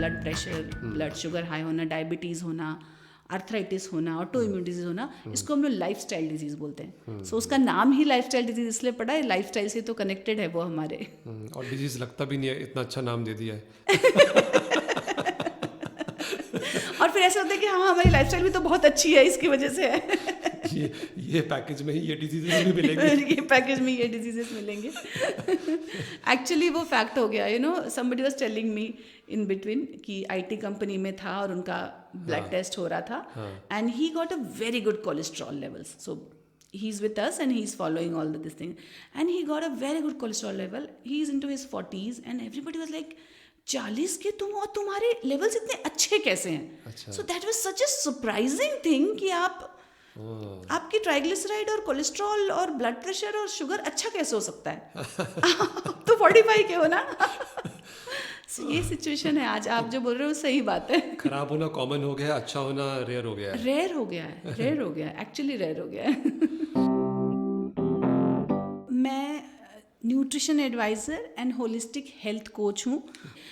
Blood pressure, blood sugar high होना, diabetes होना, arthritis होना, ऑटो इम्यून डिजीज होना, इसको हम लोग लाइफस्टाइल डिजीज बोलते हैं. सो उसका नाम ही लाइफस्टाइल डिजीज इसलिए पड़ा है, लाइफस्टाइल से तो कनेक्टेड है वो हमारे. और डिजीज लगता भी नहीं है, इतना अच्छा नाम दे दिया है. और फिर ऐसा होता है कि हाँ हमारी लाइफस्टाइल भी तो बहुत अच्छी है, इसकी वजह से है. ये पैकेज में ही ये डिजीजेस भी मिलेंगे. ये पैकेज में ये डिजीजेस मिलेंगे. एक्चुअली वो फैक्ट हो गया, somebody was telling me in between कि IT कंपनी में था और उनका ब्लड टेस्ट हो रहा था, and he got a very good cholesterol levels. So he is with us and he is following all this thing, and he got a very good cholesterol level. He is into his 40s and everybody was like, 40 के तुम और तुम्हारे levels इतने अच्छे कैसे हैं? सो that was such a surprising thing कि आपकी ट्राइग्लिसराइड और कोलेस्ट्रॉल और ब्लड प्रेशर और शुगर अच्छा कैसे हो सकता है? तो 45 के हो ना. So, ये सिचुएशन है आज. आप जो बोल रहे हो सही बात है. खराब होना कॉमन हो गया, अच्छा होना रेयर हो गया है. रेयर हो गया है, एक्चुअली रेयर हो गया है. मैं nutrition adviser and holistic health coach हूँ.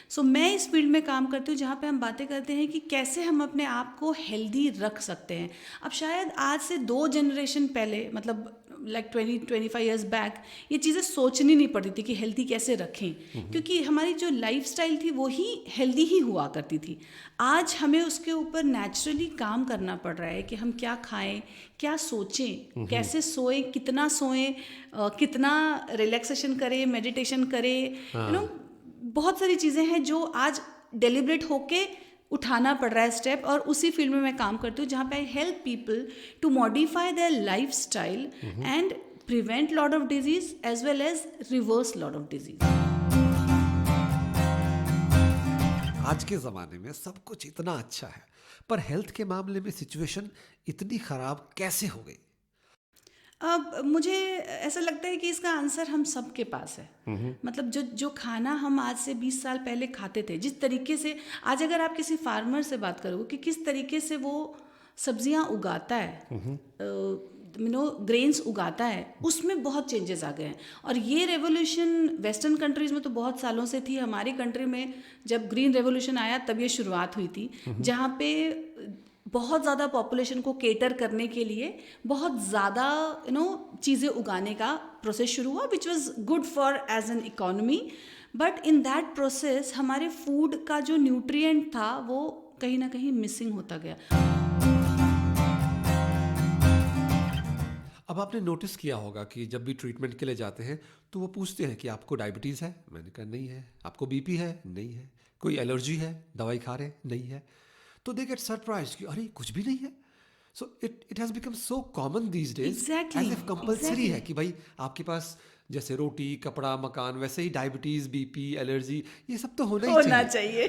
सो मैं इस फील्ड में काम करती हूँ जहाँ पे हम बातें करते हैं कि कैसे हम अपने आप को हेल्दी रख सकते हैं. अब शायद आज से 2 जनरेशन पहले, मतलब लाइक 20-25 ईयर्स बैक, ये चीज़ें सोचनी नहीं पड़ती थी कि हेल्दी कैसे रखें, क्योंकि हमारी जो लाइफस्टाइल थी वो ही हेल्दी ही हुआ करती थी. आज हमें उसके ऊपर नेचुरली काम करना पड़ रहा है कि हम क्या खाएं, क्या सोचें, कैसे सोएं, कितना सोएं, कितना रिलैक्सेशन करें, मेडिटेशन करें. बहुत सारी चीज़ें हैं जो आज डेलिब्रेट होके उठाना पड़ रहा है स्टेप, और उसी फील्ड में मैं काम करती हूँ जहाँ पे I help people to modify their lifestyle and prevent lot of disease as well as reverse lot of disease. आज के ज़माने में सब कुछ इतना अच्छा है, पर हेल्थ के मामले में सिचुएशन इतनी ख़राब कैसे हो गई? अब मुझे ऐसा लगता है कि इसका आंसर हम सब के पास है. मतलब जो खाना हम आज से 20 साल पहले खाते थे, जिस तरीके से आज अगर आप किसी फार्मर से बात करोगे कि किस तरीके से वो सब्जियां उगाता है, ग्रेन्स उगाता है, उसमें बहुत चेंजेस आ गए हैं. और ये रेवोल्यूशन वेस्टर्न कंट्रीज़ में तो बहुत सालों से थी. हमारी कंट्री में जब ग्रीन रेवोल्यूशन आया तब ये शुरुआत हुई थी, जहाँ पे बहुत ज़्यादा पॉपुलेशन को केटर करने के लिए बहुत ज़्यादा चीज़ें उगाने का प्रोसेस शुरू हुआ, which was good for as an economy. But in that process हमारे फूड का जो न्यूट्रिएंट था वो कहीं ना कहीं मिसिंग होता गया. अब आपने नोटिस किया होगा कि जब भी ट्रीटमेंट के लिए जाते हैं तो वो पूछते हैं कि आपको डायबिटीज़ है? मैंने कहा नहीं है. आपको बीपी है? नहीं है. कोई एलर्जी है? दवाई खा रहे? नहीं है. तो दे गेट सरप्राइज कि अरे कुछ भी नहीं है. So it has become so common these days, as if compulsory है कि भाई आपके पास जैसे रोटी, कपड़ा, मकान, वैसे ही डायबिटीज़, बीपी, एलर्जी, ये सब तो होना ही चाहिए.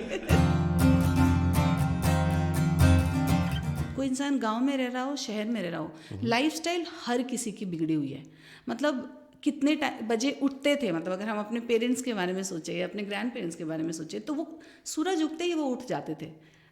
कोई इंसान गांव में रह रहा हो, शहर में रह रहा हो, लाइफस्टाइल हर किसी की बिगड़ी हुई है. मतलब कितने बजे उठते थे, मतलब अगर हम अपने पेरेंट्स के बारे में सोचें या अपने ग्रैंड पेरेंट्स के बारे में सोचें तो वो सूरज उगते ही वो उठ जाते थे.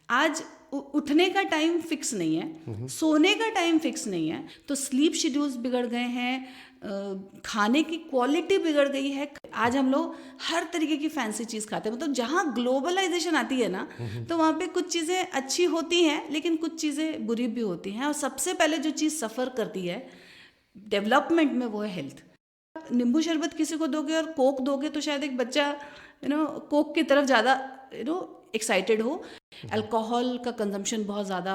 आज उठने का टाइम फिक्स नहीं है, सोने का टाइम फिक्स नहीं है, तो स्लीप शेड्यूल्स बिगड़ गए हैं, खाने की क्वालिटी बिगड़ गई है. आज हम लोग हर तरीके की फैंसी चीज़ खाते हैं. मतलब जहाँ ग्लोबलाइजेशन आती है ना, तो वहाँ पे कुछ चीज़ें अच्छी होती हैं लेकिन कुछ चीज़ें बुरी भी होती हैं. और सबसे पहले जो चीज़ सफ़र करती है डेवलपमेंट में वो है हेल्थ. नींबू शरबत किसी को दोगे और कोक दोगे तो शायद एक बच्चा कोक की तरफ ज़्यादा एक्साइटेड हो. अल्कोहल का कंजम्पशन बहुत ज़्यादा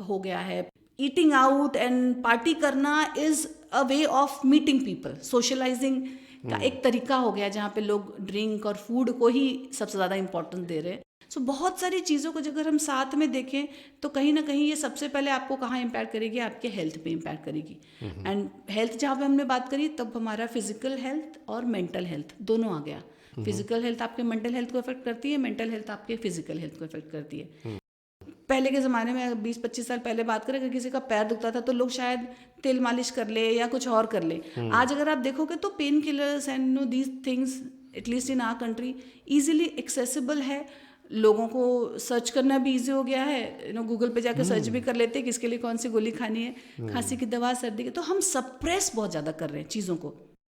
हो गया है. ईटिंग आउट एंड पार्टी करना is a way of meeting people. Socialising का एक तरीका हो गया जहाँ पे लोग ड्रिंक और फूड को ही सबसे ज़्यादा इम्पोर्टेंस दे रहे हैं. सो बहुत सारी चीज़ों को अगर हम साथ में देखें तो कहीं ना कहीं ये सबसे पहले आपको कहाँ इम्पैक्ट करेगी? आपके हेल्थ पे इम्पैक्ट करेगी. एंड हेल्थ जहाँ पे हमने बात करी तब हमारा फिजिकल हेल्थ और मेंटल हेल्थ दोनों आ गया. फिजिकल हेल्थ आपके मेंटल हेल्थ को इफेक्ट करती है, मेंटल हेल्थ आपके फिजिकल हेल्थ को इफेक्ट करती है. पहले के ज़माने में 20-25 साल पहले बात करें, अगर किसी का पैर दुखता था तो लोग शायद तेल मालिश कर ले या कुछ और कर ले. आज अगर आप देखोगे तो painkillers and these things at least in our country easily accessible है. लोगों को सर्च करना भी ईजी हो गया है. गूगल पे जाकर सर्च भी कर लेते हैं किसके लिए कौन सी गोली खानी है, खांसी की दवा, सर्दी की. तो हम सप्रेस बहुत ज़्यादा कर रहे हैं चीज़ों को.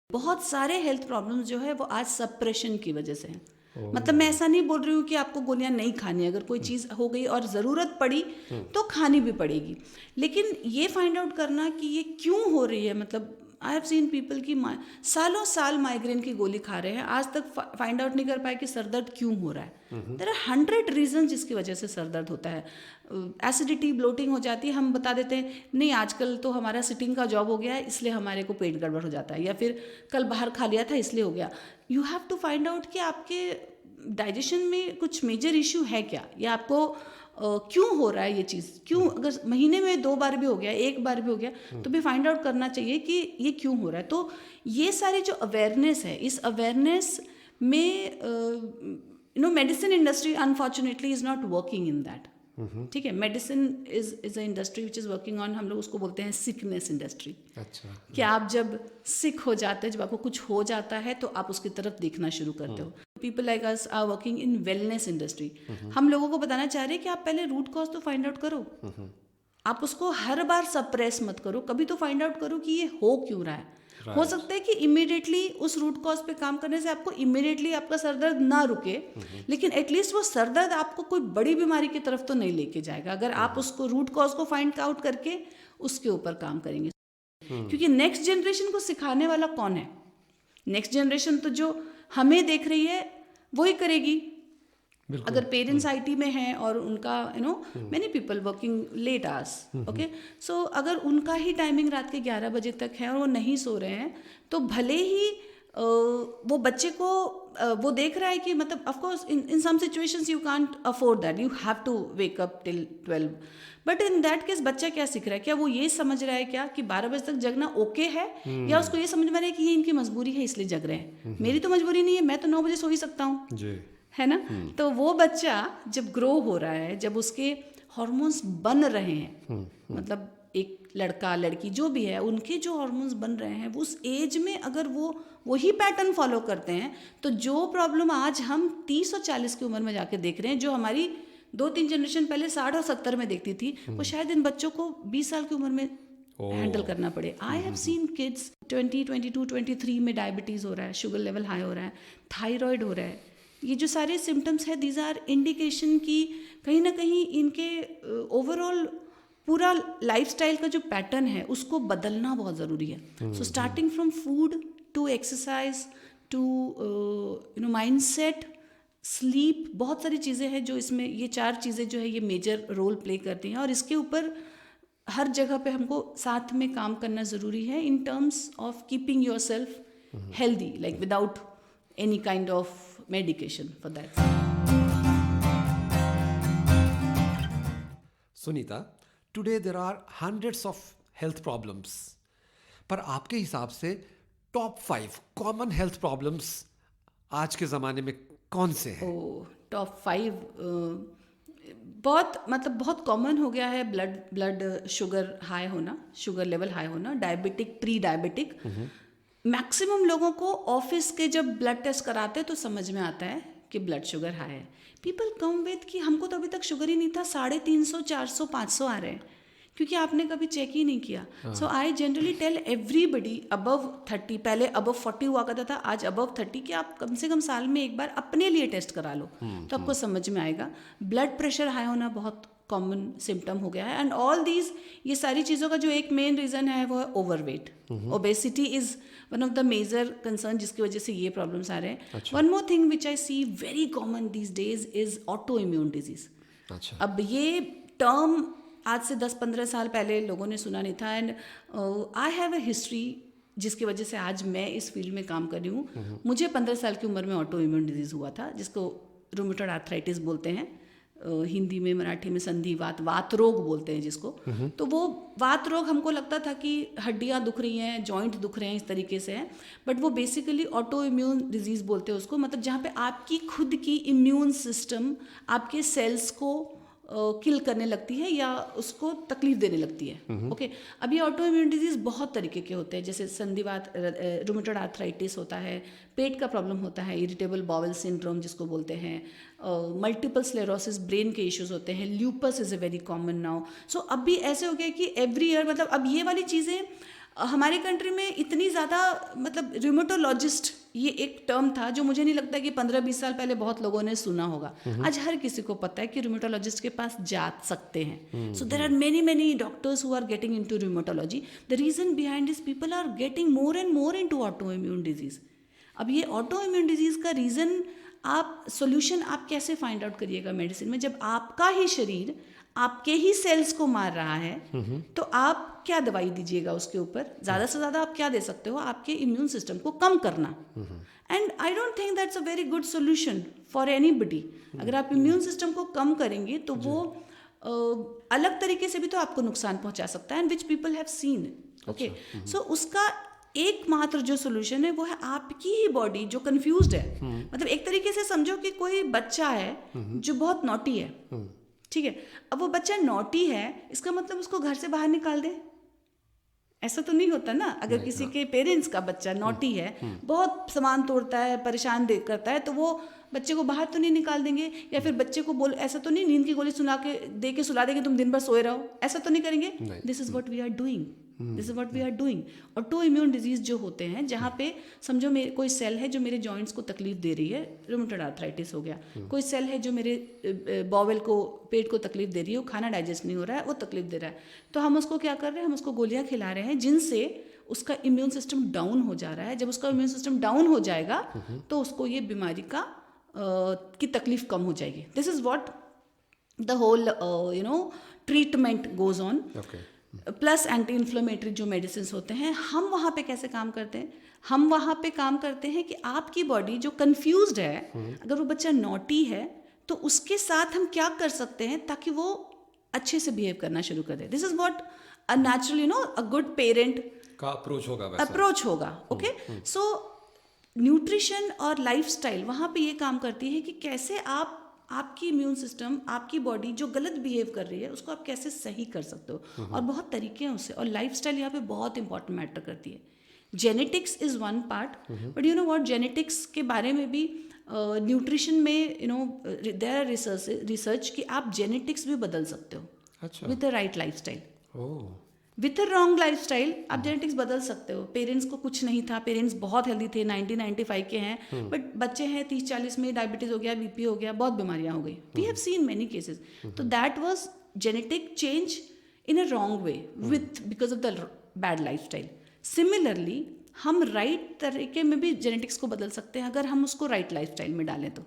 बहुत सारे हेल्थ प्रॉब्लम्स जो है वो आज सप्रेशन की वजह से हैं. मतलब मैं ऐसा नहीं बोल रही हूँ कि आपको गोलियां नहीं खानी, अगर कोई चीज़ हो गई और ज़रूरत पड़ी तो खानी भी पड़ेगी, लेकिन ये फाइंड आउट करना कि ये क्यों हो रही है। मतलब आई हैव सीन पीपल की सालों साल माइग्रेन की गोली खा रहे हैं, आज तक फाइंड आउट नहीं कर पाए कि सर दर्द क्यों हो रहा है। देयर आर 100 रीजन जिसकी वजह से सर दर्द होता है। एसिडिटी, ब्लोटिंग हो जाती है, हम बता देते हैं नहीं आजकल तो हमारा सिटिंग का जॉब हो गया है इसलिए हमारे को पेट गड़बड़ हो जाता है, या फिर कल बाहर खा लिया था इसलिए हो गया। You have to find out कि आपके डाइजेशन में कुछ मेजर इशू है क्या, या आपको क्यों हो रहा है ये चीज़, क्यों, अगर महीने में 2 बार भी हो गया, 1 बार भी हो गया तो भी फाइंड आउट करना चाहिए कि ये क्यों हो रहा है। तो ये सारी जो अवेयरनेस है, इस अवेयरनेस में medicine industry unfortunately is not working in that. ठीक है, medicine is a industry which is working on, हम लोग उसको बोलते हैं सिकनेस इंडस्ट्री। अच्छा, कि आप जब सिक हो जाते हैं, जब आपको कुछ हो जाता है तो आप उसकी तरफ देखना शुरू करते हो। People like us are working in wellness industry. हम लोगों को बताना चाह रहे हैं कि आप पहले रूट कॉज तो फाइंड आउट करो, आप उसको हर बार सप्रेस मत करो, कभी तो फाइंड आउट करो कि ये हो क्यों रहा है। हो सकता है कि इमीडिएटली उस रूट कॉज पे काम करने से आपको इमीडिएटली आपका सर दर्द ना रुके, लेकिन एटलीस्ट वो सर दर्द आपको कोई बड़ी बीमारी की तरफ तो नहीं लेके जाएगा अगर आप उसको रूट कॉज को फाइंड आउट करके उसके ऊपर काम करेंगे। क्योंकि नेक्स्ट जनरेशन को सिखाने वाला कौन है? नेक्स्ट जनरेशन तो जो हमें देख रही है वही करेगी। अगर पेरेंट्स आईटी में हैं और उनका many people working late hours, okay, so अगर उनका ही टाइमिंग रात के 11 बजे तक है और वो नहीं सो रहे हैं, तो भले ही वो बच्चे को वो देख रहा है कि मतलब of course in some situations you can't afford that, you have to wake up till 12, but in that case बच्चा क्या सीख रहा है? क्या वो ये समझ रहा है क्या कि 12 बजे तक जगना ओके है, या उसको ये समझ में आ रहा है कि ये इनकी मजबूरी है इसलिए जग रहे हैं, मेरी तो मजबूरी नहीं है, मैं तो 9 बजे सो ही सकता हूँ, जी, है ना। तो वो बच्चा जब ग्रो हो रहा है, जब उसके हार्मोन्स बन रहे हैं, मतलब एक लड़का लड़की जो भी है उनके जो हार्मोन्स बन रहे हैं, वो उस एज में अगर वो वही पैटर्न फॉलो करते हैं, तो जो प्रॉब्लम आज हम 30 और 40 की उम्र में जाके देख रहे हैं, जो हमारी 2-3 जनरेशन पहले 60 और 70 में देखती थी, वो शायद इन बच्चों को 20 साल की उम्र में हैंडल करना पड़े। आई हैव सीन किड्स 20, 22, 23 में डायबिटीज़ हो रहा है, शुगर लेवल हाई हो रहा है, थायराइड हो रहा है। ये जो सारे सिम्टम्स है, दीज आर इंडिकेशन कि कहीं ना कहीं इनके ओवरऑल पूरा लाइफस्टाइल का जो पैटर्न है उसको बदलना बहुत ज़रूरी है। So starting from food to exercise to mindset, sleep, बहुत सारी चीज़ें हैं जो इसमें, ये 4 चीज़ें जो है ये मेजर रोल प्ले करती हैं, और इसके ऊपर हर जगह पे हमको साथ में काम करना ज़रूरी है in terms of keeping your self healthy, like without any kind of medication for that. Sunita, today there are hundreds of health problems, पर आपके हिसाब से टॉप 5 कॉमन हेल्थ प्रॉब्लम्स आज के ज़माने में कौन से हैं? टॉप 5 बहुत कॉमन हो गया है। ब्लड शुगर हाई होना, शुगर लेवल हाई होना, डायबिटिक, प्री डायबिटिक। मैक्सिमम लोगों को ऑफिस के जब ब्लड टेस्ट कराते हैं तो समझ में आता है कि ब्लड शुगर हाई है। पीपल कम विद कि हमको तो अभी तक शुगर ही नहीं था, 350, 400, 500 आ रहे हैं, क्योंकि आपने कभी चेक ही नहीं किया। So I generally tell everybody above 30, पहले अबव 40 हुआ करता था, आज अबव 30, कि आप कम से कम साल में एक बार अपने लिए टेस्ट करा लो, तो आपको समझ में आएगा। ब्लड प्रेशर हाई होना बहुत कॉमन सिम्टम हो गया है, एंड ऑल दीज, ये सारी चीज़ों का जो एक मेन रीज़न है वो है overweight. Obesity is one of the major concern जिसकी वजह से ये प्रॉब्लम्स आ रहे हैं। One more thing which I see very common these days is autoimmune disease. अब ये टर्म आज से 10-15 साल पहले लोगों ने सुना नहीं था, and I have a history जिसकी वजह से आज मैं इस फील्ड में काम कर रही हूँ। मुझे 15 साल की उम्र में ऑटो इम्यून डिजीज़ हुआ था, जिसको रूमेटॉइड आर्थराइटिस बोलते हैं, हिंदी में, मराठी में संधिवात, वात रोग बोलते हैं जिसको। तो वो वात रोग हमको लगता था कि हड्डियाँ दुख रही हैं, जॉइंट दुख रहे हैं, इस तरीके से है, बट वो बेसिकली ऑटो इम्यून डिजीज़ बोलते हैं उसको, मतलब जहाँ पे आपकी खुद की इम्यून सिस्टम आपके सेल्स को किल करने लगती है या उसको तकलीफ देने लगती है। ओके, अब ये ऑटो इम्यून डिजीज़ बहुत तरीके के होते हैं, जैसे संधिवात, रूमेटॉइड आर्थराइटिस होता है, पेट का प्रॉब्लम होता है, इरिटेबल बाउल सिंड्रोम जिसको बोलते हैं, मल्टीपल स्लेरोसिस, ब्रेन के इश्यूज होते हैं, lupus is a very common now. So अब भी ऐसे हो गया कि एवरी ईयर, मतलब अब ये वाली चीज़ें हमारे कंट्री में इतनी ज़्यादा, मतलब रूमेटोलॉजिस्ट ये एक टर्म था जो मुझे नहीं लगता कि 15-20 साल पहले बहुत लोगों ने सुना होगा। आज हर किसी को पता है कि रूमेटोलॉजिस्ट के पास जा सकते हैं। So there are many doctors who are getting into rheumatology. The reason behind this, people are getting more and more into autoimmune disease. अब ये ऑटो इम्यून डिजीज का रीजन, आप सोल्यूशन आप कैसे फाइंड आउट करिएगा medicine में, जब आपका ही शरीर आपके ही सेल्स को मार रहा है, तो आप क्या दवाई दीजिएगा उसके ऊपर? ज़्यादा से ज़्यादा आप क्या दे सकते हो? आपके इम्यून सिस्टम को कम करना। And I don't think that's a very good solution for anybody. अगर आप इम्यून सिस्टम को कम करेंगे तो वो अलग तरीके से भी तो आपको नुकसान पहुंचा सकता है, and which people have seen. Okay, so उसका एकमात्र जो सोल्यूशन है वो है आपकी ही बॉडी जो कंफ्यूज्ड है। मतलब एक तरीके से समझो कि कोई बच्चा है जो बहुत नॉटी है, ठीक है। अब वो बच्चा नॉटी है, इसका मतलब उसको घर से बाहर निकाल दे? ऐसा तो नहीं होता ना। अगर किसी के पेरेंट्स का बच्चा नॉटी है, बहुत सामान तोड़ता है, परेशान करता है, तो वो बच्चे को बाहर तो नहीं निकाल देंगे, या फिर बच्चे को बोल ऐसा तो नहीं नींद की गोली दे के सुला देंगे तुम दिन भर सोए रहो, ऐसा तो नहीं करेंगे। This is what we are doing, this is what we are doing. Autoimmune disease जो होते हैं, जहाँ पे समझो कोई सेल है जो मेरे जॉइंट्स को तकलीफ दे रही है, रूमेटॉइड आर्थराइटिस हो गया। कोई सेल है जो मेरे बॉवेल को, पेट को तकलीफ दे रही है, वो खाना डाइजेस्ट नहीं हो रहा है, वो तकलीफ दे रहा है, तो हम उसको क्या कर रहे हैं? हम उसको गोलियां खिला रहे हैं जिनसे उसका इम्यून सिस्टम डाउन हो जा रहा है। जब उसका इम्यून सिस्टम डाउन हो जाएगा तो उसको ये बीमारी की तकलीफ कम हो जाएगी। This is what the whole treatment goes on. Plus anti inflammatory जो मेडिसिन होते हैं, हम वहाँ पे कैसे काम करते हैं? हम वहाँ पे काम करते हैं कि आपकी बॉडी जो कंफ्यूज्ड है, अगर वो बच्चा नॉटी है तो उसके साथ हम क्या कर सकते हैं ताकि वो अच्छे से बिहेव करना शुरू कर दे। This is what a natural a good parent का अप्रोच होगा। ओके, सो न्यूट्रिशन और लाइफस्टाइल वहाँ पे ये काम करती है कि कैसे आपकी इम्यून सिस्टम, आपकी बॉडी जो गलत बिहेव कर रही है उसको आप कैसे सही कर सकते हो। और बहुत तरीके हैं उससे, और लाइफस्टाइल यहाँ पे बहुत इंपॉर्टेंट मैटर करती है। Genetics is one part, but you know what, genetics के बारे में भी न्यूट्रिशन में देयर आर रिसर्च कि आप जेनेटिक्स भी बदल सकते हो with the right lifestyle. With a wrong lifestyle आप जेनेटिक्स बदल सकते हो। पेरेंट्स को कुछ नहीं था, पेरेंट्स बहुत हेल्दी थे, 90-95 के हैं, बट बच्चे हैं 30-40 में, डायबिटीज हो गया, बीपी हो गया, बहुत बीमारियां हो गई। We have seen many cases. तो that was genetic change in a wrong way because of the bad lifestyle. Similarly हम राइट तरीके में भी जेनेटिक्स को बदल सकते हैं अगर हम उसको राइट लाइफस्टाइल में डालें तो।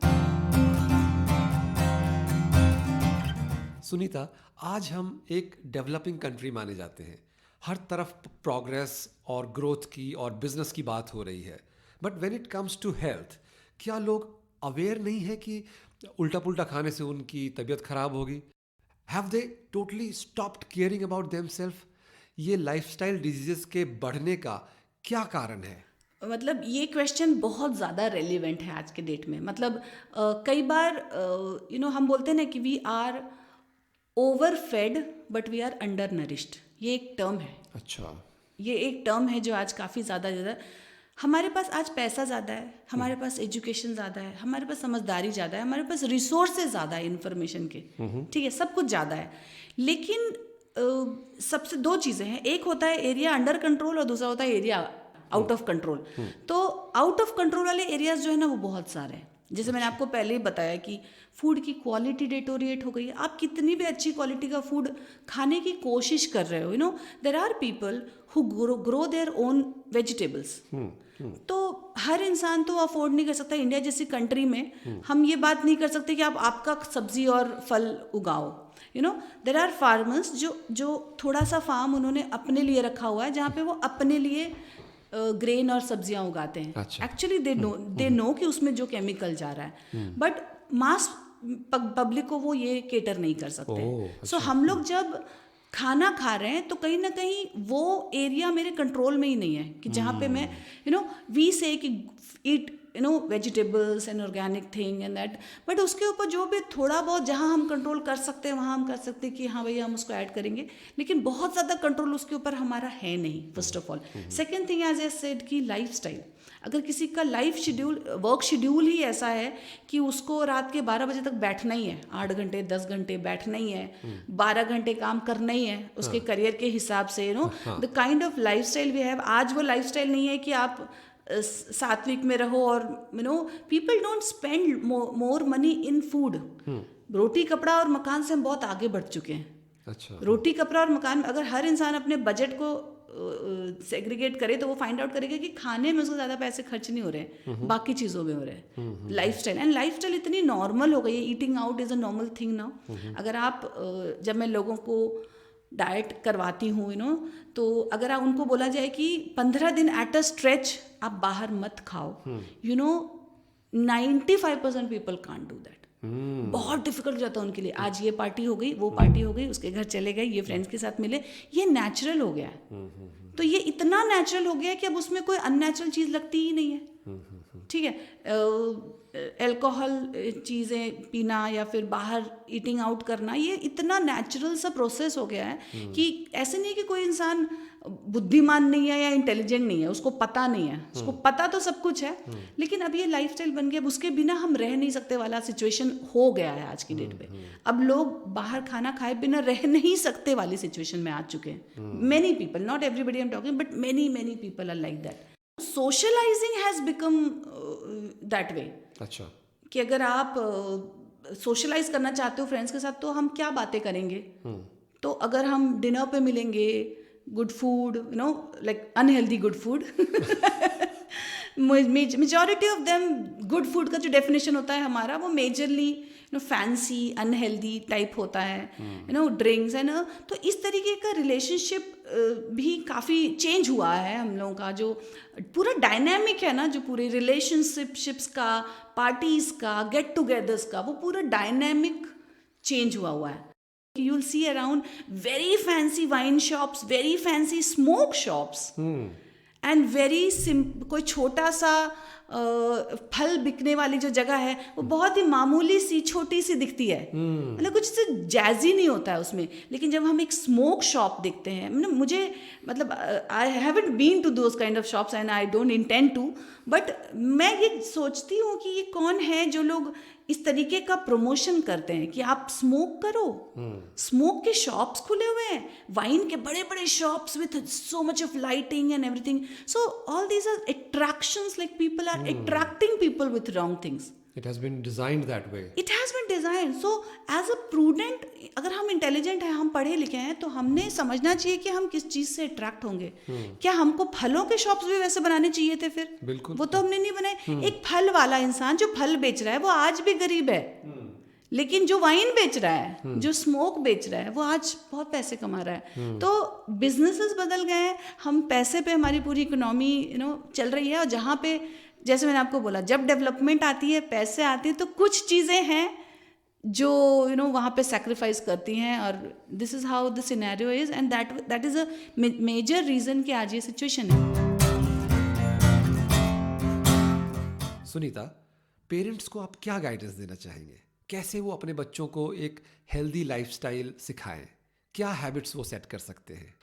सुनीता, आज हम एक डेवलपिंग कंट्री माने जाते हैं। हर तरफ प्रोग्रेस और ग्रोथ की और बिजनेस की बात हो रही है, but when it comes to health, क्या लोग अवेयर नहीं है कि उल्टा पुल्टा खाने से उनकी तबीयत खराब होगी? Have they totally stopped caring about themselves? ये लाइफस्टाइल डिजीजेस के बढ़ने का क्या कारण है? मतलब ये क्वेश्चन बहुत ज़्यादा रेलिवेंट है आज के डेट में। मतलब कई बार हम बोलते हैं ना कि we are overfed but we are undernourished. ये एक टर्म है। अच्छा, ये एक टर्म है जो आज काफ़ी ज़्यादा हमारे पास आज पैसा ज़्यादा है, हमारे पास एजुकेशन ज़्यादा है, हमारे पास समझदारी ज़्यादा है, हमारे पास रिसोर्सेज ज़्यादा है इन्फॉर्मेशन के, ठीक है, सब कुछ ज़्यादा है। लेकिन सबसे दो चीज़ें हैं, एक होता है एरिया अंडर कंट्रोल और दूसरा होता है एरिया आउट ऑफ कंट्रोल। तो आउट ऑफ कंट्रोल वाले एरियाज जो है ना वो बहुत सारे हैं। जैसे मैंने आपको पहले ही बताया कि फूड की क्वालिटी डिटोरिएट हो गई है। आप कितनी भी अच्छी क्वालिटी का फूड खाने की कोशिश कर रहे हो, there are people who grow their own vegetables. तो हर इंसान तो अफोर्ड नहीं कर सकता। इंडिया जैसी कंट्री में हम ये बात नहीं कर सकते कि आप आपका सब्जी और फल उगाओ। देयर आर फार्मर्स जो थोड़ा सा फार्म उन्होंने अपने लिए रखा हुआ है, जहाँ पे वो अपने लिए ग्रेन और सब्जियां उगाते हैं। एक्चुअली दे नो कि उसमें जो केमिकल जा रहा है, बट मास पब्लिक को वो ये केटर नहीं कर सकते। सो हम लोग जब खाना खा रहे हैं तो कहीं ना कहीं वो एरिया मेरे कंट्रोल में ही नहीं है कि जहाँ पे मैं वी से कि ईट vegetables and organic thing and that, but उसके ऊपर जो भी थोड़ा बहुत जहाँ हम कंट्रोल कर सकते हैं वहाँ हम कर सकते हैं कि हाँ भैया हम उसको ऐड करेंगे, लेकिन बहुत ज़्यादा कंट्रोल उसके ऊपर हमारा है नहीं, first of all. Second thing, as I said कि लाइफस्टाइल, अगर किसी का वर्क शेड्यूल ही ऐसा है कि उसको रात के 12 बजे तक बैठना ही है, 8 घंटे 10 घंटे बैठना ही है, 12 घंटे काम करना ही है उसके करियर के हिसाब से, the kind of lifestyle we have, आज वो लाइफस्टाइल नहीं है कि आप सात्विक में रहो और people don't spend more money in food. रोटी कपड़ा और मकान से हम बहुत आगे बढ़ चुके हैं. अच्छा. रोटी कपड़ा और मकान, अगर हर इंसान अपने बजट को सेग्रीगेट करे तो वो फाइंड आउट करेगा कि खाने में उसको ज़्यादा पैसे खर्च नहीं हो रहे हैं, बाकी चीज़ों में हो रहे हैं. लाइफस्टाइल, एंड लाइफस्टाइल इतनी नॉर्मल हो गई है. Eating out is a normal thing now. अगर आप जब मैं लोगों को डाइट करवाती हूँ तो अगर आप उनको बोला जाए कि 15 दिन एट अ स्ट्रेच आप बाहर मत खाओ, 95% पीपल कांट डू दैट. बहुत डिफिकल्ट हो जाता है उनके लिए. आज ये पार्टी हो गई, वो पार्टी हो गई, उसके घर चले गए, ये फ्रेंड्स के साथ मिले, ये नेचुरल हो गया है. तो ये इतना नेचुरल हो गया है कि अब उसमें कोई अननेचुरल चीज़ लगती ही नहीं है. ठीक है, अल्कोहल चीज़ें पीना या फिर बाहर ईटिंग आउट करना, ये इतना नेचुरल सा प्रोसेस हो गया है कि ऐसे नहीं कि कोई इंसान बुद्धिमान नहीं है या इंटेलिजेंट नहीं है, उसको पता नहीं है. उसको पता तो सब कुछ है, लेकिन अब ये लाइफस्टाइल बन गया, उसके बिना हम रह नहीं सकते वाला सिचुएशन हो गया है आज की डेट पे. अब लोग बाहर खाना खाए बिना रह नहीं सकते वाली सिचुएशन में आ चुके हैं. Many people, not everybody I am talking, but many people are like that. Socialising has become that way. अच्छा. कि अगर आप सोशलाइज करना चाहते हो फ्रेंड्स के साथ तो हम क्या बातें करेंगे. तो अगर हम डिनर पे मिलेंगे, good food, like unhealthy good food, majority of them good food का जो डेफिनेशन होता है हमारा, वो मेजरली फैंसी अनहेल्दी टाइप होता है, ड्रिंक्स है ना. तो इस तरीके का रिलेशनशिप भी काफ़ी चेंज हुआ है हम लोगों का. जो पूरा डायनामिक है ना, जो पूरे रिलेशनशिप्स का, पार्टीज़ का, गेट टुगेदर्स का, वो पूरा डायनामिक चेंज हुआ है. You will see around very fancy wine shops, very fancy smoke shops, and very कोई छोटा सा फल बिकने वाली जो जगह है वो बहुत ही मामूली सी छोटी सी दिखती है. मतलब कुछ से जैजी नहीं होता है उसमें. लेकिन जब हम एक स्मोक शॉप देखते हैं, मुझे मतलब I haven't been to those kind of shops and I don't intend to, but मैं ये सोचती हूँ कि ये कौन है जो लोग इस तरीके का प्रमोशन करते हैं कि आप स्मोक करो. स्मोक के शॉप्स खुले हुए हैं, वाइन के बड़े बड़े shops with so much of lighting and everything. So all these are attractions, like people are attracting people with wrong things. It has been designed that way. It has been designed. So as a prudent, अगर हम intelligent हैं, हम पढ़े लिखे हैं, तो हमने समझना चाहिए कि हम किस चीज़ से अट्रैक्ट होंगे. क्या हमको फलों के शॉप्स भी वैसे बनाने चाहिए थे फिर? बिल्कुल. वो तो हमने नहीं बनाए. एक फल वाला इंसान जो फल बेच रहा है वो आज भी गरीब है, लेकिन जो वाइन बेच रहा है, जो स्मोक बेच रहा है, वो आज बहुत पैसे कमा रहा है. तो बिजनेसेस बदल गए हैं. हम पैसे पे हमारी पूरी इकोनॉमी चल रही है. और जहाँ पे, जैसे मैंने आपको बोला, जब डेवलपमेंट आती है, पैसे आते हैं, तो कुछ चीज़ें हैं जो वहाँ पे सेक्रीफाइस करती हैं. और this is how the scenario is, and that is a major reason कि आज ये सिचुएशन है. सुनीता, पेरेंट्स को आप क्या गाइडेंस देना चाहेंगे? कैसे वो अपने बच्चों को एक हेल्दी लाइफस्टाइल सिखाएं? क्या हैबिट्स वो सेट कर सकते हैं?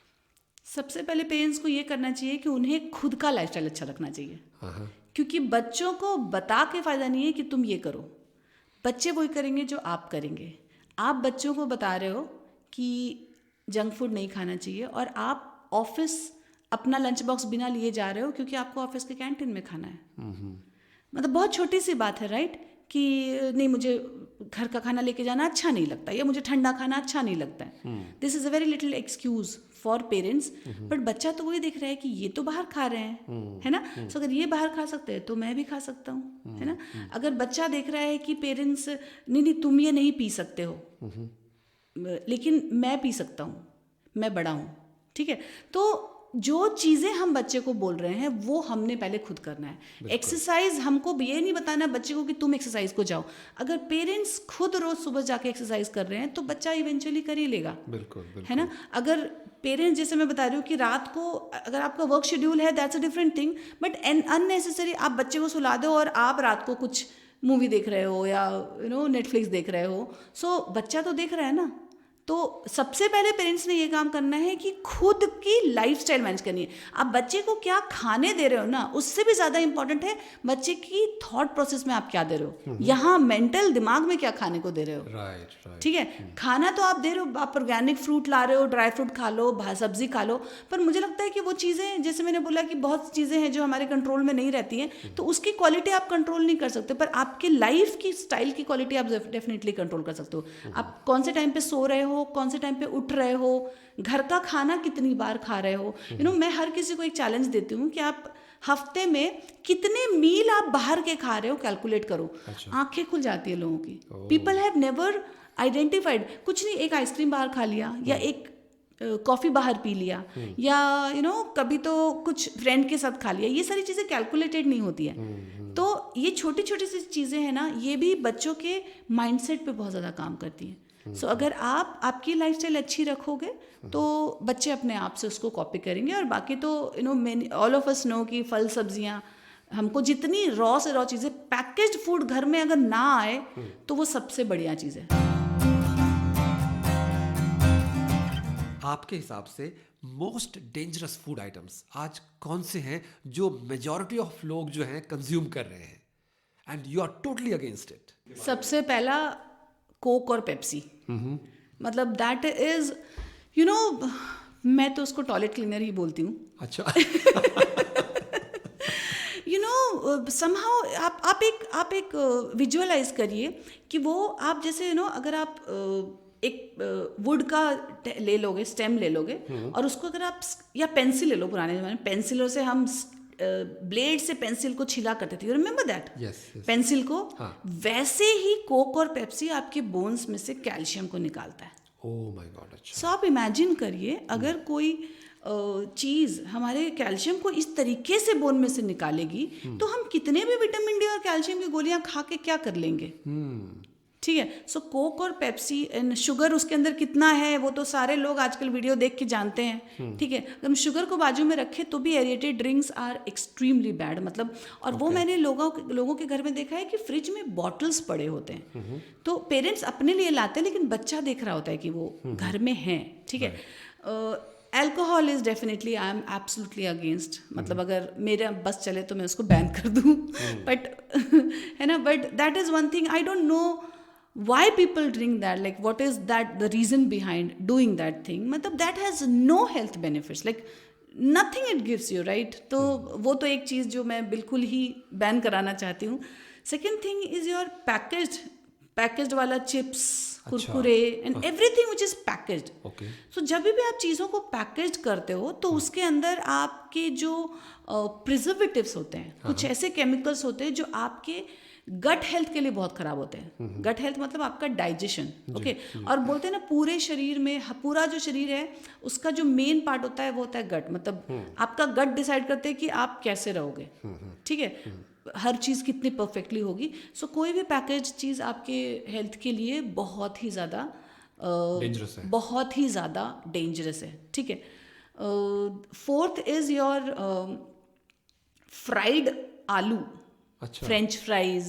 सबसे पहले पेरेंट्स को ये करना चाहिए कि उन्हें खुद का लाइफस्टाइल अच्छा रखना चाहिए. क्योंकि बच्चों को बता के फ़ायदा नहीं है कि तुम ये करो. बच्चे वही करेंगे जो आप करेंगे. आप बच्चों को बता रहे हो कि जंक फूड नहीं खाना चाहिए, और आप ऑफिस अपना लंच बॉक्स बिना लिए जा रहे हो क्योंकि आपको ऑफिस के कैंटीन में खाना है. मतलब बहुत छोटी सी बात है, राइट? कि नहीं, मुझे घर का खाना लेके जाना अच्छा नहीं लगता, या मुझे ठंडा खाना अच्छा नहीं लगता है. This is a very little excuse for parents. But बच्चा तो वही देख रहा है कि ये तो बाहर खा रहे हैं, है ना. सो अगर ये बाहर खा सकते हैं तो मैं भी खा सकता हूँ, है ना. अगर बच्चा देख रहा है कि पेरेंट्स, नहीं तुम ये नहीं पी सकते हो, लेकिन मैं पी सकता हूँ, मैं बड़ा हूँ, ठीक है. तो जो चीज़ें हम बच्चे को बोल रहे हैं वो हमने पहले खुद करना है. एक्सरसाइज हमको ये नहीं बताना बच्चे को कि तुम एक्सरसाइज को जाओ. अगर पेरेंट्स खुद रोज सुबह जाके एक्सरसाइज कर रहे हैं तो बच्चा इवेंचुअली कर ही लेगा. बिल्कुल. है ना. अगर पेरेंट्स, जैसे मैं बता रही हूँ कि रात को अगर आपका वर्क शेड्यूल है, that's a different thing, but unnecessary आप बच्चे को सुला दो और आप रात को कुछ मूवी देख रहे हो या नेटफ्लिक्स देख रहे हो. सो बच्चा तो देख रहा है ना, तो सबसे पहले पेरेंट्स ने ये काम करना है कि खुद की लाइफस्टाइल मैनेज करनी है। आप बच्चे को क्या खाने दे रहे हो ना, उससे भी ज़्यादा इंपॉर्टेंट है बच्चे की थॉट प्रोसेस में आप क्या दे रहे हो, यहाँ मेंटल दिमाग में क्या खाने को दे रहे हो। राइट। ठीक है, खाना तो आप दे रहे हो, आप ऑर्गेनिक फ्रूट ला रहे हो, ड्राई फ्रूट खा लो, सब्जी खा लो, पर मुझे लगता है कि वो चीज़ें, जैसे मैंने बोला कि बहुत चीज़ें हैं जो हमारे कंट्रोल में नहीं रहती हैं, तो उसकी क्वालिटी आप कंट्रोल नहीं कर सकते, पर आपके लाइफ की स्टाइल की क्वालिटी आप डेफिनेटली कंट्रोल कर सकते हो। आप कौन से टाइम पे सो रहे हो, कौन से टाइम पे उठ रहे हो, घर का खाना कितनी बार खा रहे हो। मैं हर किसी को एक चैलेंज देती हूँ कि आप हफ्ते में कितने मील आप बाहर के खा रहे हो, कैलकुलेट करो। आंखें खुल जाती है लोगों की। पीपल हैव नेवर आइडेंटिफाइड, कुछ नहीं, एक आइसक्रीम बाहर खा लिया या एक कॉफ़ी बाहर पी लिया या कभी तो कुछ फ्रेंड के साथ खा लिया, ये सारी चीज़ें कैलकुलेटेड नहीं होती है। तो ये छोटी छोटी सी चीज़ें हैं ना, ये भी बच्चों के माइंडसेट पे बहुत ज़्यादा काम करती हैं। सो अगर आप आपकी लाइफस्टाइल अच्छी रखोगे तो बच्चे अपने आप से उसको कॉपी करेंगे। और बाकी तो ऑल ऑफ अस नो कि फल सब्जियां, हमको जितनी रॉ से रॉ चीज़ें, पैकेज्ड फूड घर में अगर ना आए तो वो सबसे बढ़िया चीज़ है। आपके हिसाब से मोस्ट डेंजरस फूड आइटम्स आज कौन से हैं जो मेजॉरिटी ऑफ लोग जो हैं कंज्यूम कर रहे हैं and you are totally against it? सबसे पहला कोक और पेप्सी। मतलब दैट इज मैं तो उसको टॉयलेट क्लीनर ही बोलती हूँ। अच्छा। समहाउ आप एक विजुअलाइज करिए कि वो आप जैसे अगर आप एक वुड का ले लोगे, स्टेम ले लोगे, और उसको अगर आप, या पेंसिल ले लो, पुराने जमाने में पेंसिलों से हम ब्लेड से पेंसिल को छिला करते थे, you remember that? Yes. Pencil को। हाँ. वैसे ही कोक और पेप्सी आपके बोन्स में से कैल्शियम को निकालता है। Oh my God. अच्छा। सो आप इमेजिन करिए अगर कोई चीज़ हमारे कैल्शियम को इस तरीके से बोन में से निकालेगी तो हम कितने भी विटामिन डी और कैल्शियम की गोलियां खा के क्या कर लेंगे। ठीक है। सो कोक और पेप्सी एंड शुगर उसके अंदर कितना है वो तो सारे लोग आजकल वीडियो देख के जानते हैं। ठीक है। अगर हम शुगर को बाजू में रखें तो भी aerated drinks are extremely bad. मतलब, और वो मैंने लोगों के घर में देखा है कि फ्रिज में बॉटल्स पड़े होते हैं। तो पेरेंट्स अपने लिए लाते हैं लेकिन बच्चा देख रहा होता है कि वो घर में है। ठीक है। Alcohol is definitely, I am absolutely against. मतलब अगर मेरा बस चले तो मैं उसको बैन कर दूं, बट है ना, but that is one thing I don't know why people drink that, like what is that the reason behind doing that thing. मतलब that has no health benefits, like nothing it gives you, right? तो वो तो एक चीज़ जो मैं बिल्कुल ही ban कराना चाहती हूँ। Second thing is your packaged वाला chips, Kurkure and everything which is packaged. So जब भी आप चीज़ों को पैकेज्ड करते हो तो उसके अंदर आपके जो प्रिजर्वेटिव्स होते हैं, कुछ ऐसे केमिकल्स होते हैं जो आपके गट हेल्थ के लिए बहुत खराब होते हैं। गट हेल्थ मतलब आपका डाइजेशन। ओके। और बोलते हैं ना पूरे शरीर में, पूरा जो शरीर है उसका जो मेन पार्ट होता है वो होता है गट। मतलब आपका गट डिसाइड करते हैं कि आप कैसे रहोगे। ठीक है, हर चीज़ कितनी परफेक्टली होगी। सो कोई भी पैकेज चीज़ आपके हेल्थ के लिए बहुत ही ज़्यादा डेंजरस है। ठीक है। फोर्थ इज योर फ्राइड आलू। अच्छा। फ्रेंच फ्राइज,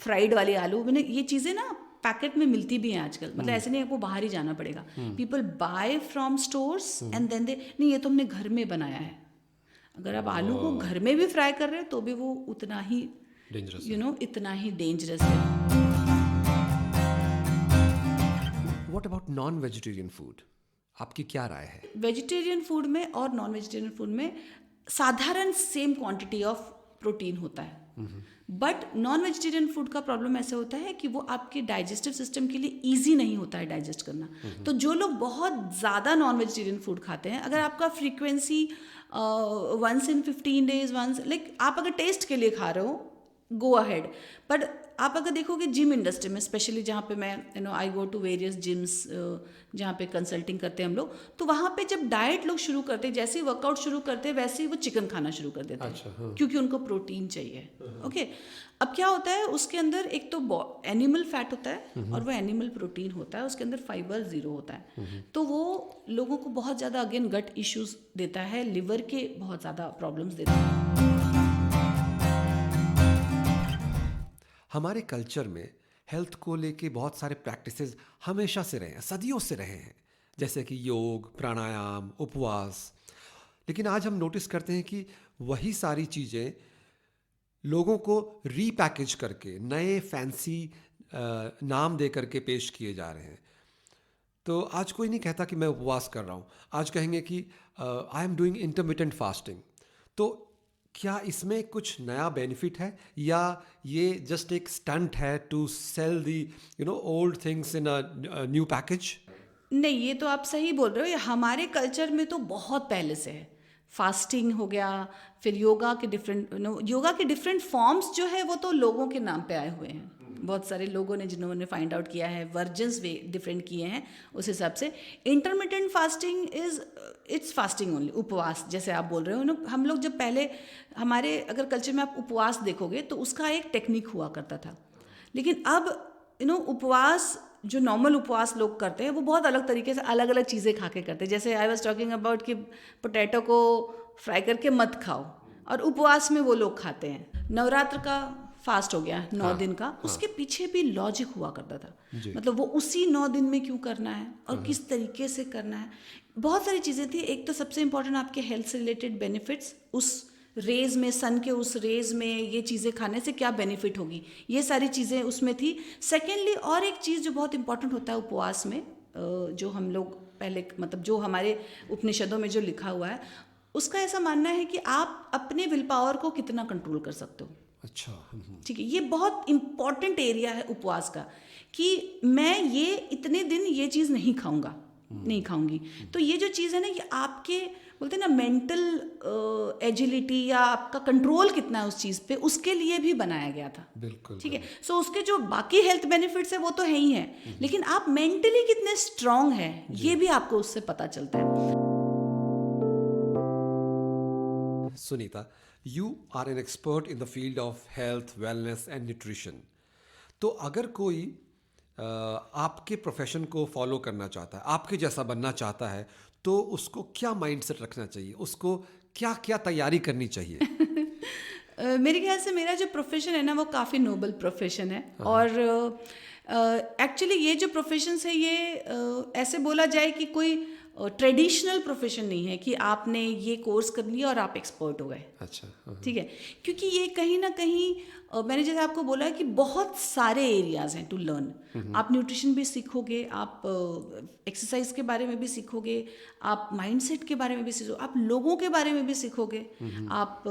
फ्राइड वाले आलू, मैंने ये चीज़ें ना पैकेट में मिलती भी हैं आजकल। मतलब ऐसे नहीं आपको बाहर ही जाना पड़ेगा। People buy from stores and then they, नहीं ये तो हमने घर में बनाया है। अगर आप आलू को घर में भी फ्राई कर रहे हो तो भी वो उतना ही डेंजरस, इतना ही डेंजरस है। What about non vegetarian food, आपकी क्या राय है? वेजिटेरियन फूड में और नॉन वेजिटेरियन फूड में साधारण सेम क्वांटिटी ऑफ प्रोटीन होता है। बट नॉन वेजिटेरियन फूड का प्रॉब्लम ऐसे होता है कि वो आपके डाइजेस्टिव सिस्टम के लिए ईजी नहीं होता है डाइजेस्ट करना। तो जो लोग बहुत ज़्यादा नॉन वेजिटेरियन फूड खाते हैं, अगर आपका frequency once in 15 days, like आप अगर टेस्ट के लिए खा रहे हो, गो अहेड। बट आप अगर देखोगे जिम इंडस्ट्री में स्पेशली, जहाँ पे मैं आई गो टू वेरियस जिम्स जहाँ पे कंसल्टिंग करते हैं हम लोग, तो वहाँ पे जब डाइट लोग शुरू करते हैं, जैसे ही वर्कआउट शुरू करते हैं वैसे ही वो चिकन खाना शुरू कर देते हैं। अच्छा, हाँ। क्योंकि उनको प्रोटीन चाहिए। ओके। अब क्या होता है उसके अंदर, एक तो एनिमल फैट होता है और वो एनिमल प्रोटीन होता है, उसके अंदर फाइबर 0 होता है। तो वो लोगों को बहुत ज़्यादा अगेन गट इश्यूज देता है, लिवर के बहुत ज़्यादा प्रॉब्लम्स देता है। हमारे कल्चर में हेल्थ को लेके बहुत सारे प्रैक्टिसेस हमेशा से रहे हैं, सदियों से रहे हैं, जैसे कि योग, प्राणायाम, उपवास। लेकिन आज हम नोटिस करते हैं कि वही सारी चीज़ें लोगों को रीपैकेज करके नए फैंसी नाम दे करके पेश किए जा रहे हैं। तो आज कोई नहीं कहता कि मैं उपवास कर रहा हूँ, आज कहेंगे कि I am doing intermittent fasting. तो क्या इसमें कुछ नया बेनिफिट है या ये जस्ट एक स्टंट है to sell the old things in a new package? नहीं, ये तो आप सही बोल रहे हो। ये हमारे कल्चर में तो बहुत पहले से है। फास्टिंग हो गया, फिर योगा के डिफरेंट फॉर्म्स जो है वो तो लोगों के नाम पे आए हुए हैं। बहुत सारे लोगों ने जिन्होंने फाइंड आउट किया है, वर्जन्स वे डिफरेंट किए हैं, उस हिसाब से intermittent fasting it's fasting only, उपवास जैसे आप बोल रहे हो ना। हम लोग जब पहले हमारे अगर कल्चर में आप उपवास देखोगे तो उसका एक टेक्निक हुआ करता था। लेकिन अब उपवास जो नॉर्मल उपवास लोग करते हैं वो बहुत अलग तरीके से अलग अलग चीज़ें खा के करते हैं। जैसे आई वॉज टॉकिंग अबाउट कि पोटैटो को फ्राई करके मत खाओ, और उपवास में वो लोग खाते हैं। नवरात्र का फास्ट हो गया 9 दिन का, उसके पीछे भी लॉजिक हुआ करता था। मतलब वो उसी 9 दिन में क्यों करना है और किस तरीके से करना है, बहुत सारी चीज़ें थी। एक तो सबसे इम्पोर्टेंट आपके हेल्थ से रिलेटेड बेनिफिट्स, उस रेज में, सन के उस रेज में ये चीज़ें खाने से क्या बेनिफिट होगी, ये सारी चीज़ें उसमें थी। सेकेंडली और एक चीज़ जो बहुत इंपॉर्टेंट होता है उपवास में, जो हम लोग पहले मतलब जो हमारे उपनिषदों में जो लिखा हुआ है, उसका ऐसा मानना है कि आप अपने विल पावर को कितना कंट्रोल कर सकते हो। अच्छा, ठीक है, ये बहुत इंपॉर्टेंट एरिया है उपवास का, कि मैं ये इतने दिन ये चीज़ नहीं खाऊंगा, नहीं खाऊंगी। तो ये जो चीज़ है ना, ये आपके बोलते हैं ना मेंटल एजिलिटी या आपका कंट्रोल कितना है उस चीज़ पे, उसके लिए भी बनाया गया था। बिल्कुल। ठीक है, सो उसके जो बाकी हेल्थ बेनिफिट्स है वो तो है ही है, लेकिन आप मेंटली कितने स्ट्रांग है ये भी आपको उससे पता चलता है। Sunita, you are an expert in the field of health, wellness and nutrition. तो अगर कोई आपके प्रोफेशन को फॉलो करना चाहता है, आपके जैसा बनना चाहता है, तो उसको क्या माइंडसेट रखना चाहिए, उसको क्या क्या तैयारी करनी चाहिए? मेरे ख्याल से मेरा जो प्रोफेशन है ना वो काफ़ी नोबल प्रोफेशन है। और एक्चुअली ये जो प्रोफेशंस है ये ऐसे बोला जाए कि कोई ट्रेडिशनल प्रोफेशन नहीं है कि आपने ये कोर्स कर लिया और आप एक्सपर्ट हो गए। अच्छा, ठीक है, क्योंकि ये कहीं ना कहीं मैंने जैसे आपको बोला कि बहुत सारे एरियाज हैं टू लर्न। आप न्यूट्रिशन भी सीखोगे, आप एक्सरसाइज के बारे में भी सीखोगे, आप माइंडसेट के बारे में भी सीखोगे, आप लोगों के बारे में भी सीखोगे, आप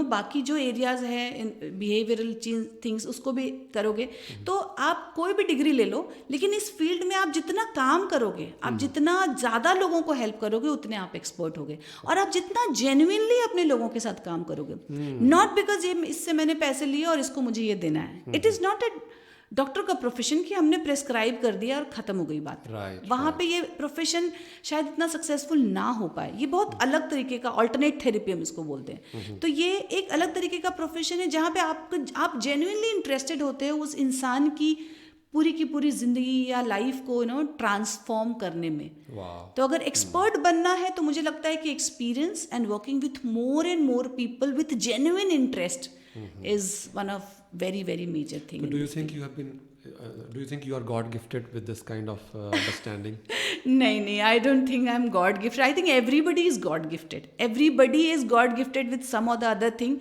बाकी जो एरियाज हैं बिहेवियरल थिंग्स उसको भी करोगे। तो आप कोई भी डिग्री ले लो, लेकिन इस फील्ड में आप जितना काम करोगे, आप जितना ज़्यादा लोगों को हेल्प करोगे, उतने आप एक्सपर्ट होगे। और आप जितना जेन्युइनली अपने लोगों के साथ काम करोगे, नॉट बिकॉज ये इससे मैंने पैसे लिए और इसको मुझे ये देना है। It is not a doctor का प्रोफेशन कि हमने प्रेस्क्राइब कर दिया और ख़त्म हो गई बात। वहाँ पे ये प्रोफेशन शायद इतना सक्सेसफुल ना हो पाए। ये बहुत अलग तरीके का ऑल्टरनेट थेरेपी हम इसको बोलते हैं। तो ये एक अलग तरीके का प्रोफेशन है जहाँ पे आप जेन्युइनली इंटरेस्टेड होते हो उस इंसान की पूरी ज़िंदगी या लाइफ को ट्रांसफॉर्म करने में। तो अगर एक्सपर्ट बनना है तो मुझे लगता है कि experience and working with more and more people with genuine interest is one of very major thing. Do you think you have been do you think you are God gifted with this kind of understanding? नहीं, I don't think I'm God gifted. I think everybody is God gifted. Everybody is God gifted with some or the other thing.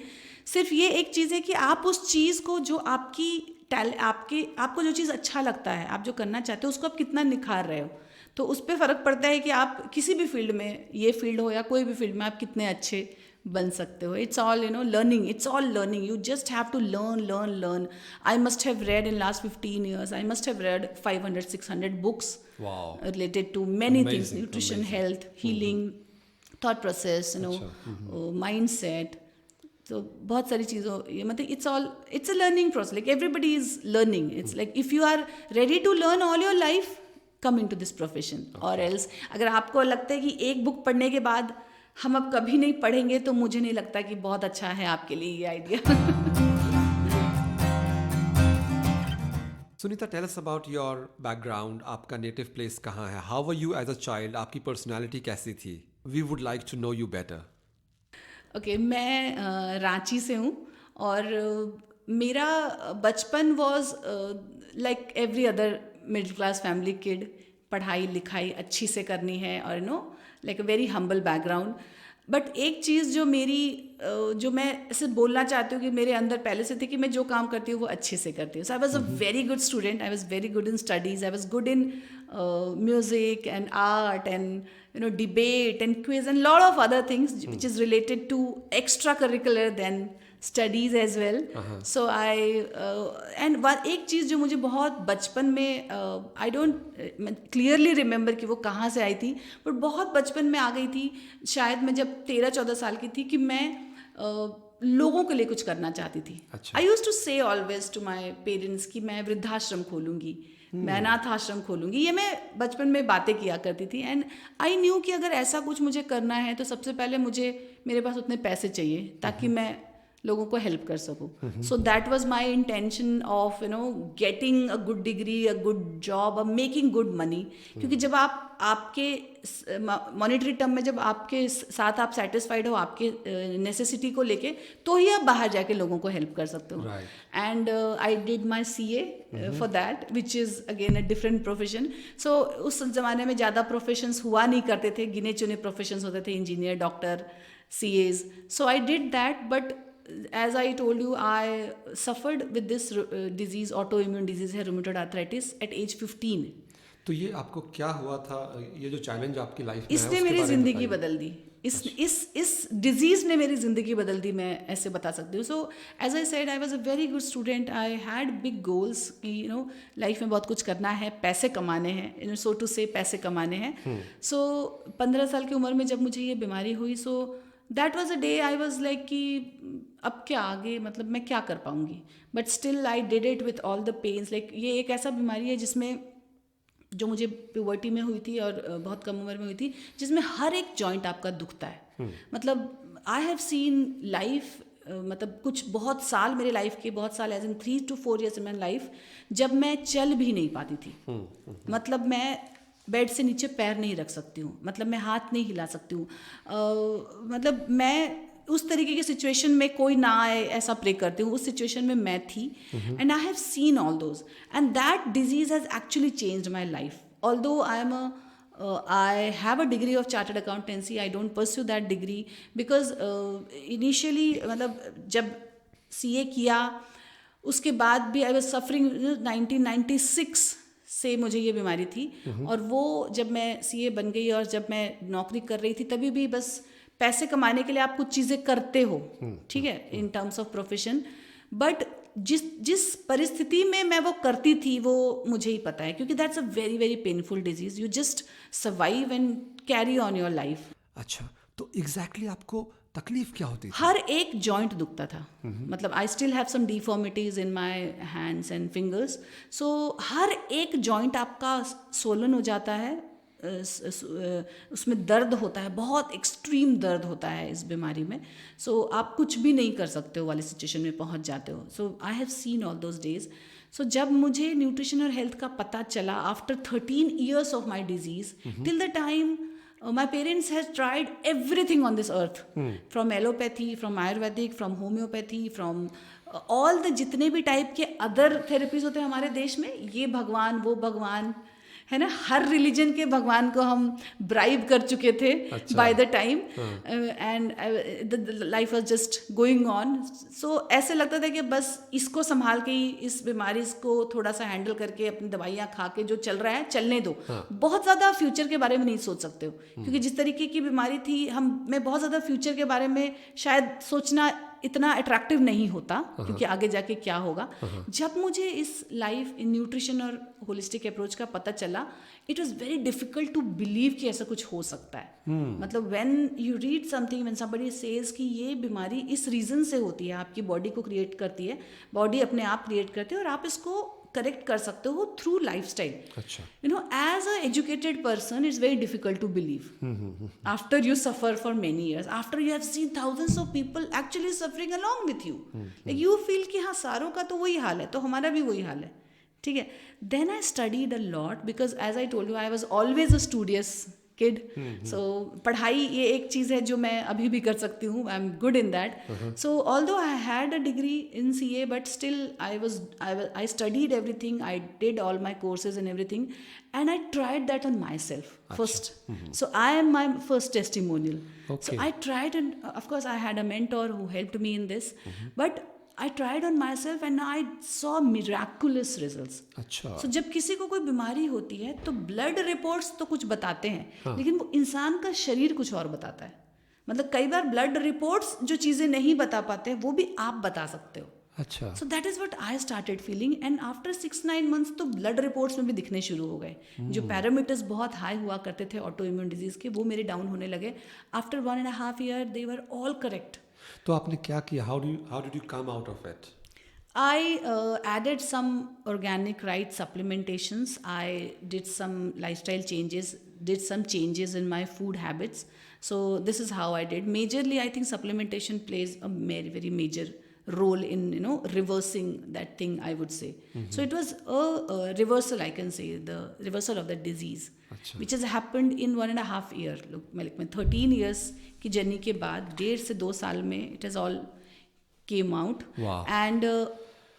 सिर्फ ये एक चीज़ है कि आप उस चीज़ को जो आपको जो चीज़ अच्छा लगता है, आप जो करना चाहते हो, उसको आप कितना निखार रहे हो, तो उस पर फ़र्क पड़ता है कि आप किसी भी फील्ड में, ये फील्ड हो या कोई भी फील्ड में, आप कितने अच्छे बन सकते हो। It's all learning, it's all learning. You just have to learn. I must have read in last 15 years, I must have read 500-600 books related to many things, nutrition, health, healing, thought process, mindset. तो बहुत सारी चीज़ों, ये मतलब it's a learning process. Like everybody is learning. It's like if you are ready to learn all your life, come into this profession. Or else अगर आपको लगता है कि एक बुक पढ़ने के बाद हम अब कभी नहीं पढ़ेंगे, तो मुझे नहीं लगता कि बहुत अच्छा है आपके लिए ये idea. Sunita, tell us about your background. आपका नेटिव प्लेस कहाँ है? How were you as a child? आपकी पर्सनालिटी कैसी थी? We would like to know you better. Okay, मैं रांची से हूँ और मेरा बचपन was like every other middle class family kid, पढ़ाई लिखाई अच्छी से करनी है और like a very humble background. But एक चीज़ जो मेरी जो मैं ऐसे बोलना चाहती हूँ कि मेरे अंदर पहले से थी कि मैं जो काम करती हूँ वो अच्छे से करती हूँ. So I was a very good student, I was very good in studies, I was good in music and art and debate and quiz and lot of other things which is related to extracurricular than studies as well. So I and एक चीज़ जो मुझे बहुत बचपन में I don't clearly remember कि वो कहाँ से आई थी, but बहुत बचपन में आ गई थी. शायद मैं जब 13-14 साल की थी कि मैं लोगों के लिए कुछ करना चाहती थी. अच्छा. I used to say always to my parents कि मैं वृद्धाश्रम खोलूँगी, मैं अनाथ आश्रम खोलूँगी. ये मैं बचपन में बातें किया करती थी. एंड आई न्यू कि अगर ऐसा कुछ मुझे करना है तो सबसे पहले मेरे पास उतने पैसे चाहिए ताकि मैं लोगों को हेल्प कर सकूँ. सो that was my intention of getting a good degree, a good job, making good money. क्योंकि जब आपके मॉनेटरी टर्म में जब आपके साथ आप सेटिस्फाइड हो आपके नेसेसिटी को लेके, तो ही आप बाहर जाके लोगों को हेल्प कर सकते हो. And I did my CA for that which is again a different profession. So उस ज़माने में ज़्यादा प्रोफेशंस हुआ नहीं करते थे, गिने चुने प्रोफेशंस होते थे, engineer, doctor, CAs. So I did that. But as I told you, I suffered with this disease, autoimmune disease है, rheumatoid arthritis, at age 15. तो ये आपको क्या हुआ था, ये जो चैलेंज आपकी लाइफ में इसने मेरी ज़िंदगी बदल दी. इस डिजीज़ ने मेरी ज़िंदगी बदल दी, मैं ऐसे बता सकती हूँ. So as I said, I was a very good student. I had big goals कि लाइफ में बहुत कुछ करना है, पैसे कमाने हैं, सो टू से पैसे कमाने हैं. सो 15 साल की उम्र में जब मुझे ये बीमारी हुई, so that was a day I was like कि अब क्या आगे, मतलब मैं क्या कर पाऊँगी. But still I did it with all the pains. Like ये एक ऐसा बीमारी है जिसमें, जो मुझे प्यूबर्टी में हुई थी और बहुत कम उम्र में हुई थी, जिसमें हर एक जॉइंट आपका दुखता है. मतलब आई हैव सीन लाइफ, मतलब कुछ बहुत साल मेरे लाइफ के, बहुत साल as in 3 to 4 years in my life, जब मैं चल भी नहीं पाती थी. मतलब मैं बेड से नीचे पैर नहीं रख सकती हूँ, मतलब मैं हाथ नहीं हिला सकती हूँ. मतलब मैं उस तरीके की सिचुएशन में, कोई ना आए ऐसा प्रे करती हूँ, उस सिचुएशन में मैं थी. And I have seen all those, and that disease has actually changed my life. Although I have a degree of chartered accountancy, I don't pursue that degree because initially, मतलब जब CA किया उसके बाद भी I was suffering. 1996 से मुझे ये बीमारी थी. और वो जब मैं CA बन गई और जब मैं नौकरी कर रही थी, तभी भी बस पैसे कमाने के लिए आप कुछ चीज़ें करते हो, ठीक है, in terms of profession. But जिस परिस्थिति में मैं वो करती थी वो मुझे ही पता है, क्योंकि that's a very very painful disease. You just survive and carry on your life. अच्छा, तो एग्जैक्टली आपको तकलीफ क्या होती थी? हर एक जॉइंट दुखता था. मतलब I still have some deformities in my hands and fingers. So हर एक जॉइंट आपका सोलन हो जाता है, उसमें दर्द होता है, बहुत एक्सट्रीम दर्द होता है इस बीमारी में. सो आप कुछ भी नहीं कर सकते हो वाली सिचुएशन में पहुंच जाते हो. So I have seen all those days. So जब मुझे न्यूट्रिशन और हेल्थ का पता चला after 13 years of my disease, till the time my parents has tried everything on this earth, from allopathy, from ayurvedic, from homeopathy, from all the जितने भी type के other therapies होते हैं हमारे देश में, ये भगवान वो भगवान है ना, हर रिलीजन के भगवान को हम ब्राइब कर चुके थे by the time. And the life was just going on. So ऐसे लगता था कि बस इसको संभाल के ही, इस बीमारी को थोड़ा सा हैंडल करके, अपनी दवाइयाँ खा के जो चल रहा है चलने दो. बहुत ज़्यादा फ्यूचर के बारे में नहीं सोच सकते हो, क्योंकि जिस तरीके की बीमारी थी, मैं बहुत ज़्यादा फ्यूचर के बारे में शायद सोचना इतना अट्रैक्टिव नहीं होता, क्योंकि आगे जाके क्या होगा. जब मुझे इस लाइफ इन न्यूट्रिशन और होलिस्टिक अप्रोच का पता चला, it was very difficult to believe कि ऐसा कुछ हो सकता है. मतलब when you read something, when somebody says कि ये बीमारी इस रीजन से होती है, आपकी बॉडी को क्रिएट करती है, बॉडी अपने आप क्रिएट करती है, और आप इसको करेक्ट कर सकते हो थ्रू लाइफस्टाइल. अच्छा. You know, as a educated person, it's very difficult to believe. After you suffer for many years, after you have seen thousands of people actually suffering along with you, like you feel कि हाँ, सारों का तो वही हाल है, तो हमारा भी वही हाल है, ठीक है. Then I studied a lot because, as I told you, I was always a studious kid. So पढ़ाई ये एक चीज़ है जो मैं अभी भी कर सकती हूँ. I'm good in that. So although I had a degree in CA, but still I studied everything. I did all my courses and everything, and I tried that on myself first. So I am my first testimonial. Okay. So I tried, and of course I had a mentor who helped me in this, but I tried on myself and I saw miraculous results. अच्छा. So जब किसी को कोई बीमारी होती है तो blood reports तो कुछ बताते हैं, लेकिन वो इंसान का शरीर कुछ और बताता है. मतलब कई बार ब्लड रिपोर्ट्स जो चीज़ें नहीं बता पाते वो भी आप बता सकते हो. अच्छा. So that is what I started feeling, and after 6-9 months तो ब्लड रिपोर्ट्स में भी दिखने शुरू हो गए. जो पैरामीटर्स बहुत हाई हुआ करते थे ऑटो इम्यून डिजीज़ के, वो मेरे डाउन होने लगे. After 1.5 year they were all correct. तो आपने क्या किया? How did you come out of it? I added some organic right supplementations. I did some lifestyle changes, did some changes in my food habits. So this is how I did. Majorly, I think supplementation plays a very, very major role in reversing that thing, I would say. So it was a reversal, I can say, the reversal of the disease, which has happened in 1.5 year. Look, मैं 13 years की journey के बाद 1.5 से 2 साल में it has all came out. Wow. And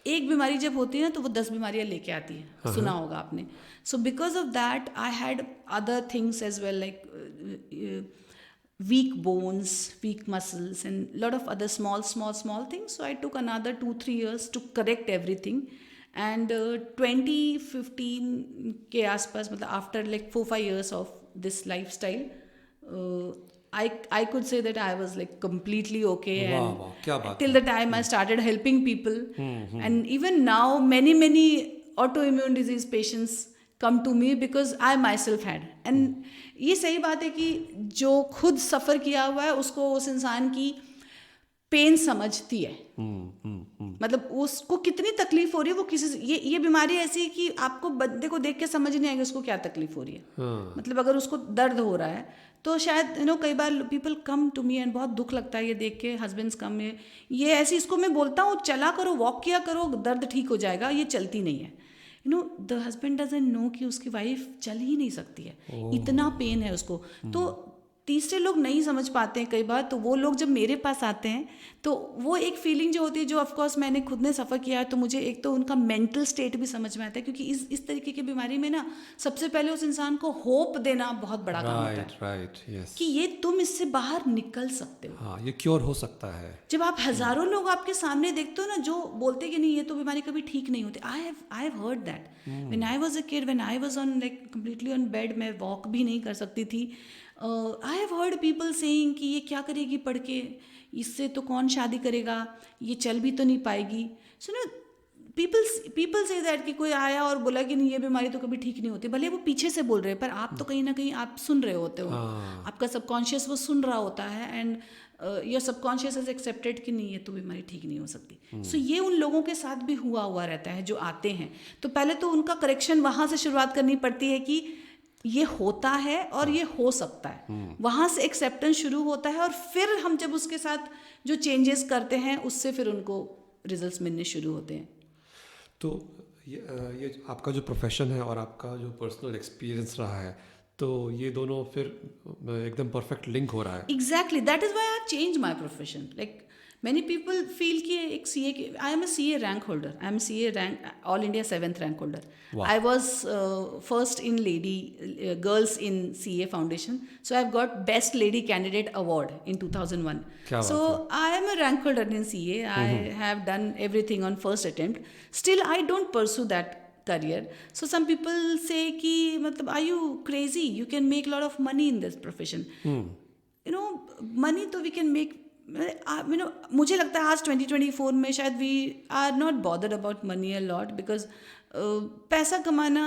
एक बीमारी जब होती है ना तो वो 10 बीमारियां लेके आती है. सुना होगा आपने. So because of that I had other things as well, like weak bones, weak muscles, and lot of other small things. So I took another 2-3 years to correct everything. And 2015 के आसपास, मतलब after like 4-5 years of this lifestyle, I could say that I was like completely okay. Wow, क्या बात till the time I started helping people. And even now many autoimmune disease patients come to me because I myself had. And ये सही बात है कि जो खुद सफ़र किया हुआ है उसको उस इंसान की पेन समझती है. मतलब उसको कितनी तकलीफ हो रही है वो किसी से, ये बीमारी ऐसी है कि आपको बंदे को देख के समझ नहीं आएगा उसको क्या तकलीफ हो रही है. मतलब अगर उसको दर्द हो रहा है तो शायद कई बार people come to me and बहुत दुख लगता है ये देख के, हस्बैंड्स कम है ये ऐसी, इसको मैं बोलता हूँ चला करो, वॉक किया करो, दर्द ठीक हो जाएगा, ये चलती नहीं है. द हस्बैंड डजंट नो कि उसकी वाइफ चल ही नहीं सकती है. इतना पेन है उसको. तो तीसरे लोग नहीं समझ पाते हैं कई बार, तो वो लोग जब मेरे पास आते हैं तो वो एक फीलिंग जो होती है, जो ऑफकोर्स मैंने खुद ने सफ़र किया है, तो मुझे एक तो उनका मेंटल स्टेट भी समझ में आता है. क्योंकि इस तरीके की बीमारी में ना सबसे पहले उस इंसान को होप देना बहुत बड़ा काम होता है. Right, yes. कि ये तुम इससे बाहर निकल सकते हो. हाँ, ये क्योर हो सकता है. जब आप हज़ारों लोग आपके सामने देखते हो ना जो बोलते कि नहीं ये तो बीमारी कभी ठीक नहीं होती. I have heard that when I was a kid, when I was on like completely on bed, मैं वॉक भी नहीं कर सकती थी. I have heard people saying कि ये क्या करेगी पढ़ के, इससे तो कौन शादी करेगा, ये चल भी तो नहीं पाएगी. So know people say that कि कोई आया और बोला कि नहीं ये बीमारी तो कभी ठीक नहीं होती. भले वो पीछे से बोल रहे हैं पर आप तो कहीं ना कहीं आप सुन रहे होते हो. आपका सबकॉन्शियस वो सुन रहा होता है, and your subconscious has accepted कि नहीं ये तो बीमारी ठीक नहीं हो सकती. सो ये उन लोगों के साथ भी हुआ रहता है जो आते हैं. तो पहले तो उनका करेक्शन वहाँ से शुरुआत करनी पड़ती है कि ये होता है और ये हो सकता है. वहाँ से एक्सेप्टेंस शुरू होता है, और फिर हम जब उसके साथ जो चेंजेस करते हैं उससे फिर उनको रिजल्ट्स मिलने शुरू होते हैं. तो ये आपका जो प्रोफेशन है और आपका जो पर्सनल एक्सपीरियंस रहा है, तो ये दोनों फिर एकदम परफेक्ट लिंक हो रहा है. Exactly, that is why I have change my profession. Like many people feel कि एक CA की, I am a CA rank holder. I am CA rank All India 7th rank holder. Wow. I was first in girls in CA foundation. So I've got best lady candidate award in 2001. So I am a rank holder in CA. I have done everything on first attempt. Still I don't pursue that career. So some people say कि मतलब are you crazy? You can make a lot of money in this profession. Money तो we can make. मुझे लगता है आज 2024 में शायद we are not bothered about money a lot, because पैसा कमाना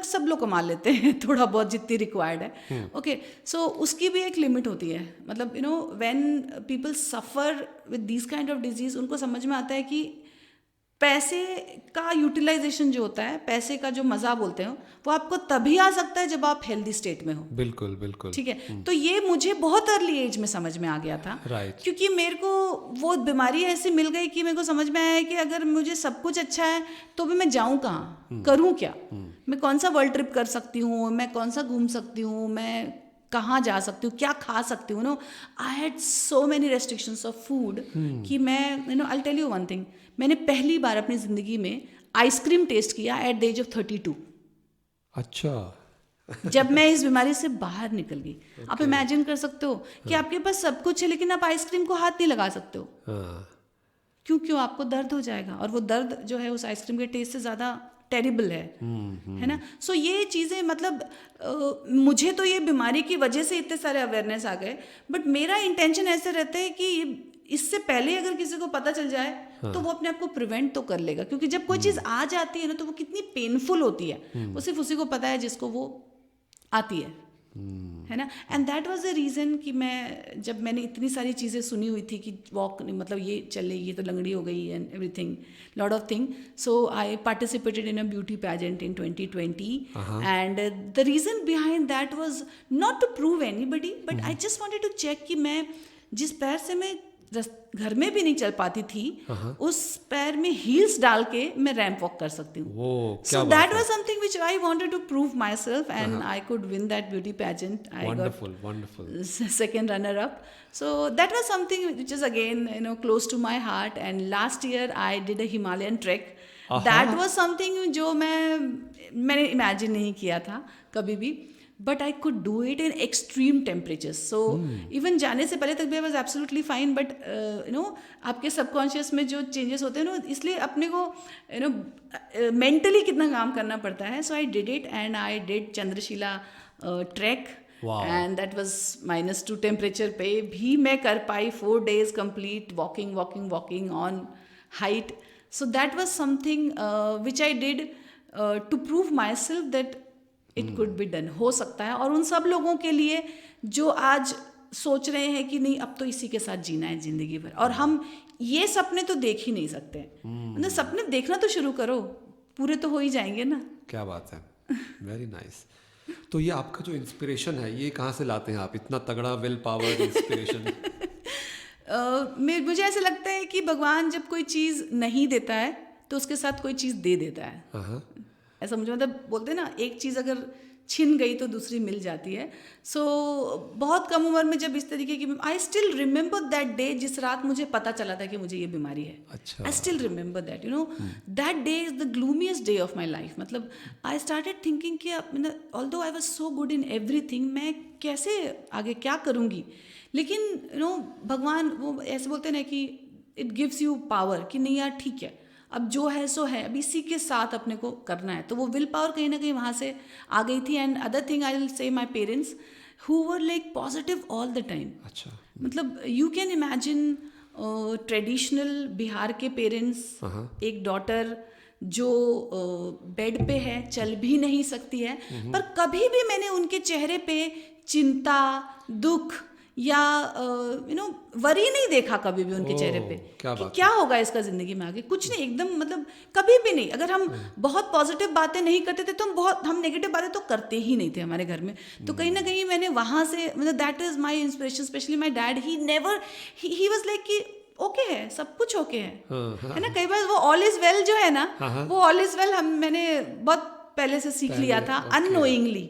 सब लोग कमा लेते हैं थोड़ा बहुत जितनी रिक्वायर्ड है. ओके, सो उसकी भी एक लिमिट होती है. मतलब when people suffer with this kind of disease, उनको समझ में आता है कि पैसे का यूटिलाइजेशन जो होता है, पैसे का जो मज़ा बोलते हैं, वो आपको तभी आ सकता है जब आप हेल्दी स्टेट में हो। बिल्कुल बिल्कुल। ठीक है, तो ये मुझे बहुत अर्ली एज में समझ में आ गया था। राइट। क्योंकि मेरे को वो बीमारी ऐसी मिल गई कि मेरे को समझ में आया कि अगर मुझे सब कुछ अच्छा है तो भी मैं जाऊँ कहाँ, करूँ क्या, मैं कौन सा वर्ल्ड ट्रिप कर सकती हूँ, मैं कौन सा घूम सकती हूँ, मैं कहाँ जा सकती हूँ, क्या खा सकती हूँ। No, I had so many restrictions of food कि मैं I tell you one thing, मैंने पहली बार अपनी ज़िंदगी में आइसक्रीम टेस्ट किया एट द एज ऑफ 32। अच्छा। जब मैं इस बीमारी से बाहर निकल गई। आप इमेजिन कर सकते हो कि आपके पास सब कुछ है लेकिन आप आइसक्रीम को हाथ नहीं लगा सकते हो। हाँ। क्यों आपको दर्द हो जाएगा, और वो दर्द जो है उस आइसक्रीम के टेस्ट से ज़्यादा टेरिबल है ना। सो ये चीज़ें मतलब मुझे तो ये बीमारी की वजह से इतने सारे अवेयरनेस आ गए, बट मेरा इंटेंशन ऐसे रहता है कि इससे पहले अगर किसी को पता चल जाए तो वो अपने आप को प्रिवेंट तो कर लेगा। क्योंकि जब कोई चीज़ आ जाती है ना तो वो कितनी पेनफुल होती है, वो सिर्फ उसी को पता है जिसको वो आती है ना। And that was the reason कि जब मैंने इतनी सारी चीज़ें सुनी हुई थी कि वॉक मतलब ये चले, ये तो लंगड़ी हो गई and everything, lot of thing. So I participated in a beauty pageant in 2020 and the reason behind that was not to prove anybody, but I just wanted to check कि मैं जिस पैर से मैं घर में भी नहीं चल पाती थी, उस पैर में हील्स डाल के मैं रैंप वॉक कर सकती हूँ। So that was something which I wanted to prove myself and I could win that beauty pageant. I got second runner up. So that was something which is again close to my heart. And last year I did a Himalayan trek. That was something जो मैंने imagine नहीं किया था कभी भी, but I could do it in extreme temperatures. So even जाने से पहले तक भी I was absolutely fine, but आपके subconscious में जो changes होते हैं इसलिए अपने को mentally कितना काम करना पड़ता है. So I did it and I did Chandrashila trek. Wow. And that was -2 temperature पे भी मैं कर पाई 4 days complete walking on height. So that was something which I did to prove myself that it could be done, हो सकता है। और उन सब लोगों के लिए जो आज सोच रहे हैं कि नहीं अब तो इसी के साथ जीना है ज़िंदगी भर, और हम ये सपने तो देख ही नहीं सकते, मतलब सपने देखना तो शुरू करो, पूरे तो हो ही जाएंगे ना। क्या बात है, वेरी नाइस। तो ये आपका जो इंस्पिरेशन है ये कहाँ से लाते हैं आप, इतना तगड़ा विल पावर इंस्पिरेशन? मुझे ऐसा लगता है कि भगवान जब कोई चीज़ नहीं देता है तो उसके साथ कोई चीज़ दे देता है। ऐसा मुझे मतलब बोलते हैं ना, एक चीज़ अगर छिन गई तो दूसरी मिल जाती है। सो बहुत कम उम्र में जब इस तरीके की, आई स्टिल रिमेंबर दैट डे जिस रात मुझे पता चला था कि मुझे ये बीमारी है। अच्छा। I still remember that, that day is the gloomiest day of my life. मतलब आई स्टार्टेड थिंकिंग कि although I was so good in everything, मैं कैसे आगे क्या करूँगी, लेकिन भगवान वो ऐसे बोलते हैं ना कि इट गिव्स यू पावर कि नहीं यार ठीक है, अब जो है सो है, अब इसी के साथ अपने को करना है। तो वो विल पावर कहीं ना कहीं वहाँ से आ गई थी। And other thing I will say my parents who were like positive all the time. अच्छा। मतलब you can imagine traditional Bihar के पेरेंट्स, एक डॉटर जो बेड पे है, चल भी नहीं सकती है, पर कभी भी मैंने उनके चेहरे पे चिंता, दुख या वरी नहीं देखा कभी भी उनके चेहरे पे कि क्या होगा इसका ज़िंदगी में आगे, कुछ नहीं, एकदम मतलब कभी भी नहीं। अगर हम बहुत पॉजिटिव बातें नहीं करते थे तो हम नेगेटिव बातें तो करते ही नहीं थे हमारे घर में। तो कहीं ना कहीं मैंने वहाँ से, मतलब that is my inspiration. Specially my dad, he never he was like कि ओके है, सब कुछ ओके है ना। कई बार वो ऑल इज़ वेल जो है ना, वो ऑल इज़ वेल मैंने बहुत पहले से सीख लिया था अननोइंगली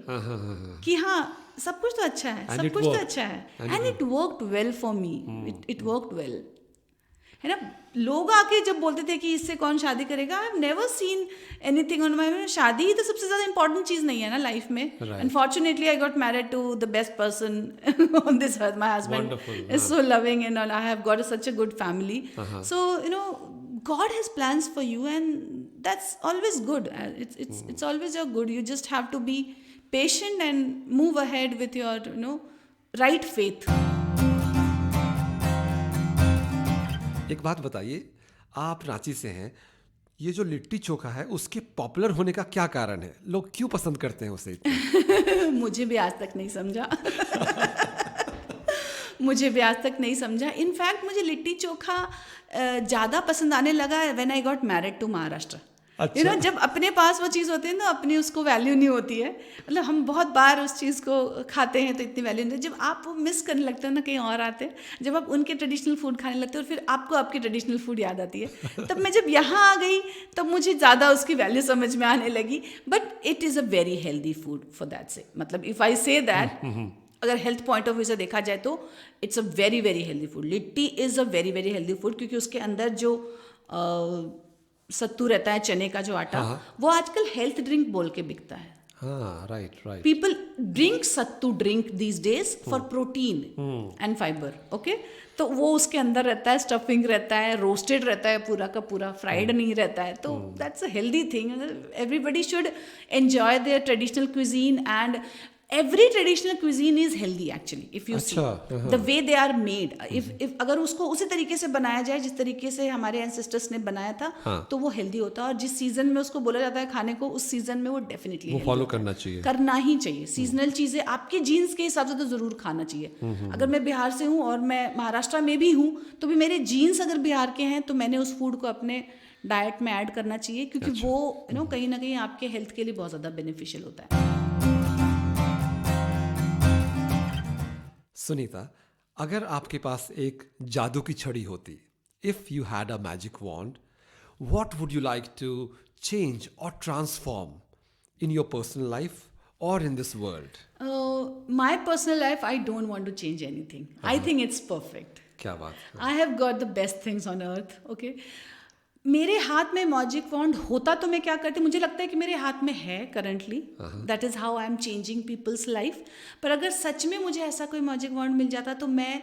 कि हाँ सब कुछ तो अच्छा है, सब कुछ तो अच्छा है। And it worked well for me, it worked well, है ना। लोग आके जब बोलते थे कि इससे कौन शादी करेगा, I have never seen anything on my, शादी ही तो सबसे ज़्यादा इंपॉर्टेंट चीज़ नहीं है ना लाइफ में। Unfortunately I got married to the best person on this earth. My husband is so loving and all, I have got such a good family. So God has plans for you and that's always good. It's always a good. You just have to be patient and move ahead with your right faith. एक बात बताइए, आप रांची से हैं, ये जो लिट्टी चोखा है उसके पॉपुलर होने का क्या कारण है? लोग क्यों पसंद करते हैं उसे? मुझे भी आज तक नहीं समझा। मुझे भी आज तक नहीं समझा। इनफैक्ट मुझे लिट्टी चोखा ज़्यादा पसंद आने लगा when I got married to Maharashtra. अच्छा। यू नो, जब अपने पास वो चीज़ होती है ना, अपनी उसको वैल्यू नहीं होती है। मतलब हम बहुत बार उस चीज़ को खाते हैं तो इतनी वैल्यू नहीं, जब आप वो मिस करने लगते हो ना कहीं और आते, जब आप उनके ट्रेडिशनल फूड खाने लगते हो और फिर आपको आपकी ट्रेडिशनल फूड याद आती है, तब मैं जब यहाँ आ गई तब मुझे ज़्यादा उसकी वैल्यू समझ में आने लगी। But it is a very healthy food for that से, मतलब इफ़ आई से दैट, अगर हेल्थ पॉइंट ऑफ व्यू से देखा जाए तो it's a very very healthy food. Litti is a very very healthy food, क्योंकि उसके अंदर जो सत्तू रहता है, चने का जो आटा, वो आजकल हेल्थ ड्रिंक बोल के बिकता है। हाँ, right. People drink sattu drink these days for protein and fibre. Okay, तो वो उसके अंदर रहता है, स्टफिंग रहता है, रोस्टेड रहता है, पूरा का पूरा फ्राइड नहीं रहता है, तो that's a healthy thing. Everybody should enjoy there traditional cuisine, and every traditional cuisine is healthy actually if you see the way they are made. if अगर उसको उसी तरीके से बनाया जाए जिस तरीके से हमारे ancestors ने बनाया था, तो वो हेल्दी होता है। और जिस सीजन में उसको बोला जाता है खाने को, उस सीजन में वो डेफिनेटली वो फॉलो करना चाहिए, करना ही चाहिए। सीजनल चीज़ें आपके जीन्स के हिसाब से तो ज़रूर खाना चाहिए। अगर मैं बिहार से हूँ और मैं महाराष्ट्र में भी हूँ, तो भी मेरे जीन्स अगर बिहार के हैं तो मैंने उस फूड को अपने डाइट में ऐड करना चाहिए, क्योंकि वो यू नो कहीं ना कहीं आपके हेल्थ के लिए बहुत ज़्यादा बेनिफिशियल होता है। सुनीता, अगर आपके पास एक जादू की छड़ी होती, if you had a magic wand, what would you like to change और transform in your personal life और in this world? My personal life, I don't want to change anything. I think it's perfect. क्या बात है। I have got the best things on earth. Okay, मेरे हाथ में magic wand होता तो मैं क्या करती, मुझे लगता है कि मेरे हाथ में है currently, that is how I am changing people's life. पर अगर सच में मुझे ऐसा कोई मैजिक वॉन्ड मिल जाता, तो मैं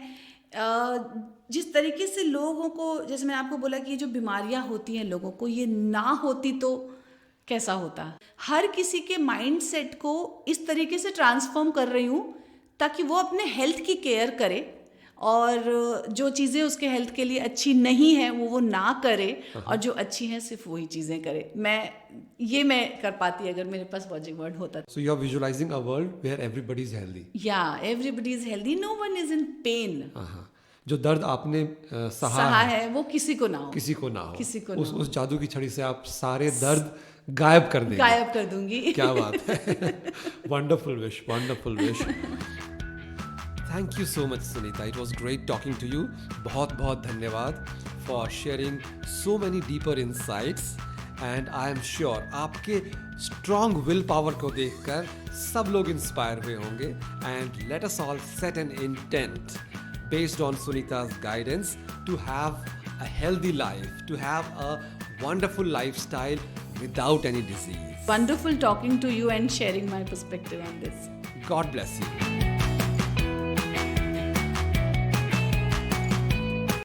जिस तरीके से लोगों को, जैसे मैंने आपको बोला कि ये जो बीमारियां होती हैं लोगों को, ये ना होती तो कैसा होता। हर किसी के माइंड सेट को इस तरीके से ट्रांसफॉर्म कर रही हूँ ताकि वो अपने हेल्थ की केयर करे, और जो चीज़ें उसके हेल्थ के लिए अच्छी नहीं है वो ना करे, और जो अच्छी हैं सिर्फ वही चीज़ें करे। मैं कर पाती अगर मेरे पास मैजिक वर्ड होता। So you are visualizing a world where everybody is healthy. Yeah, everybody is healthy, no one is in pain. जो दर्द आपने सहा है वो किसी को ना हो, किसी को ना हो, किसी को ना उस जादू की छड़ी से आप सारे दर्द गायब कर देंगे। गायब कर दूंगी। क्या बात है। Wonderful wish, wonderful wish. Thank you so much Sunita, it was great talking to you. बहुत बहुत धन्यवाद for sharing so many deeper insights, and I am sure आपके स्ट्रॉन्ग विल पावर को देखकर सब लोग इंस्पायर हुए होंगे। And let us all set an intent based on Sunita's guidance to have a healthy life, to have a wonderful lifestyle without any disease. Wonderful talking to you and sharing my perspective on this. God bless you.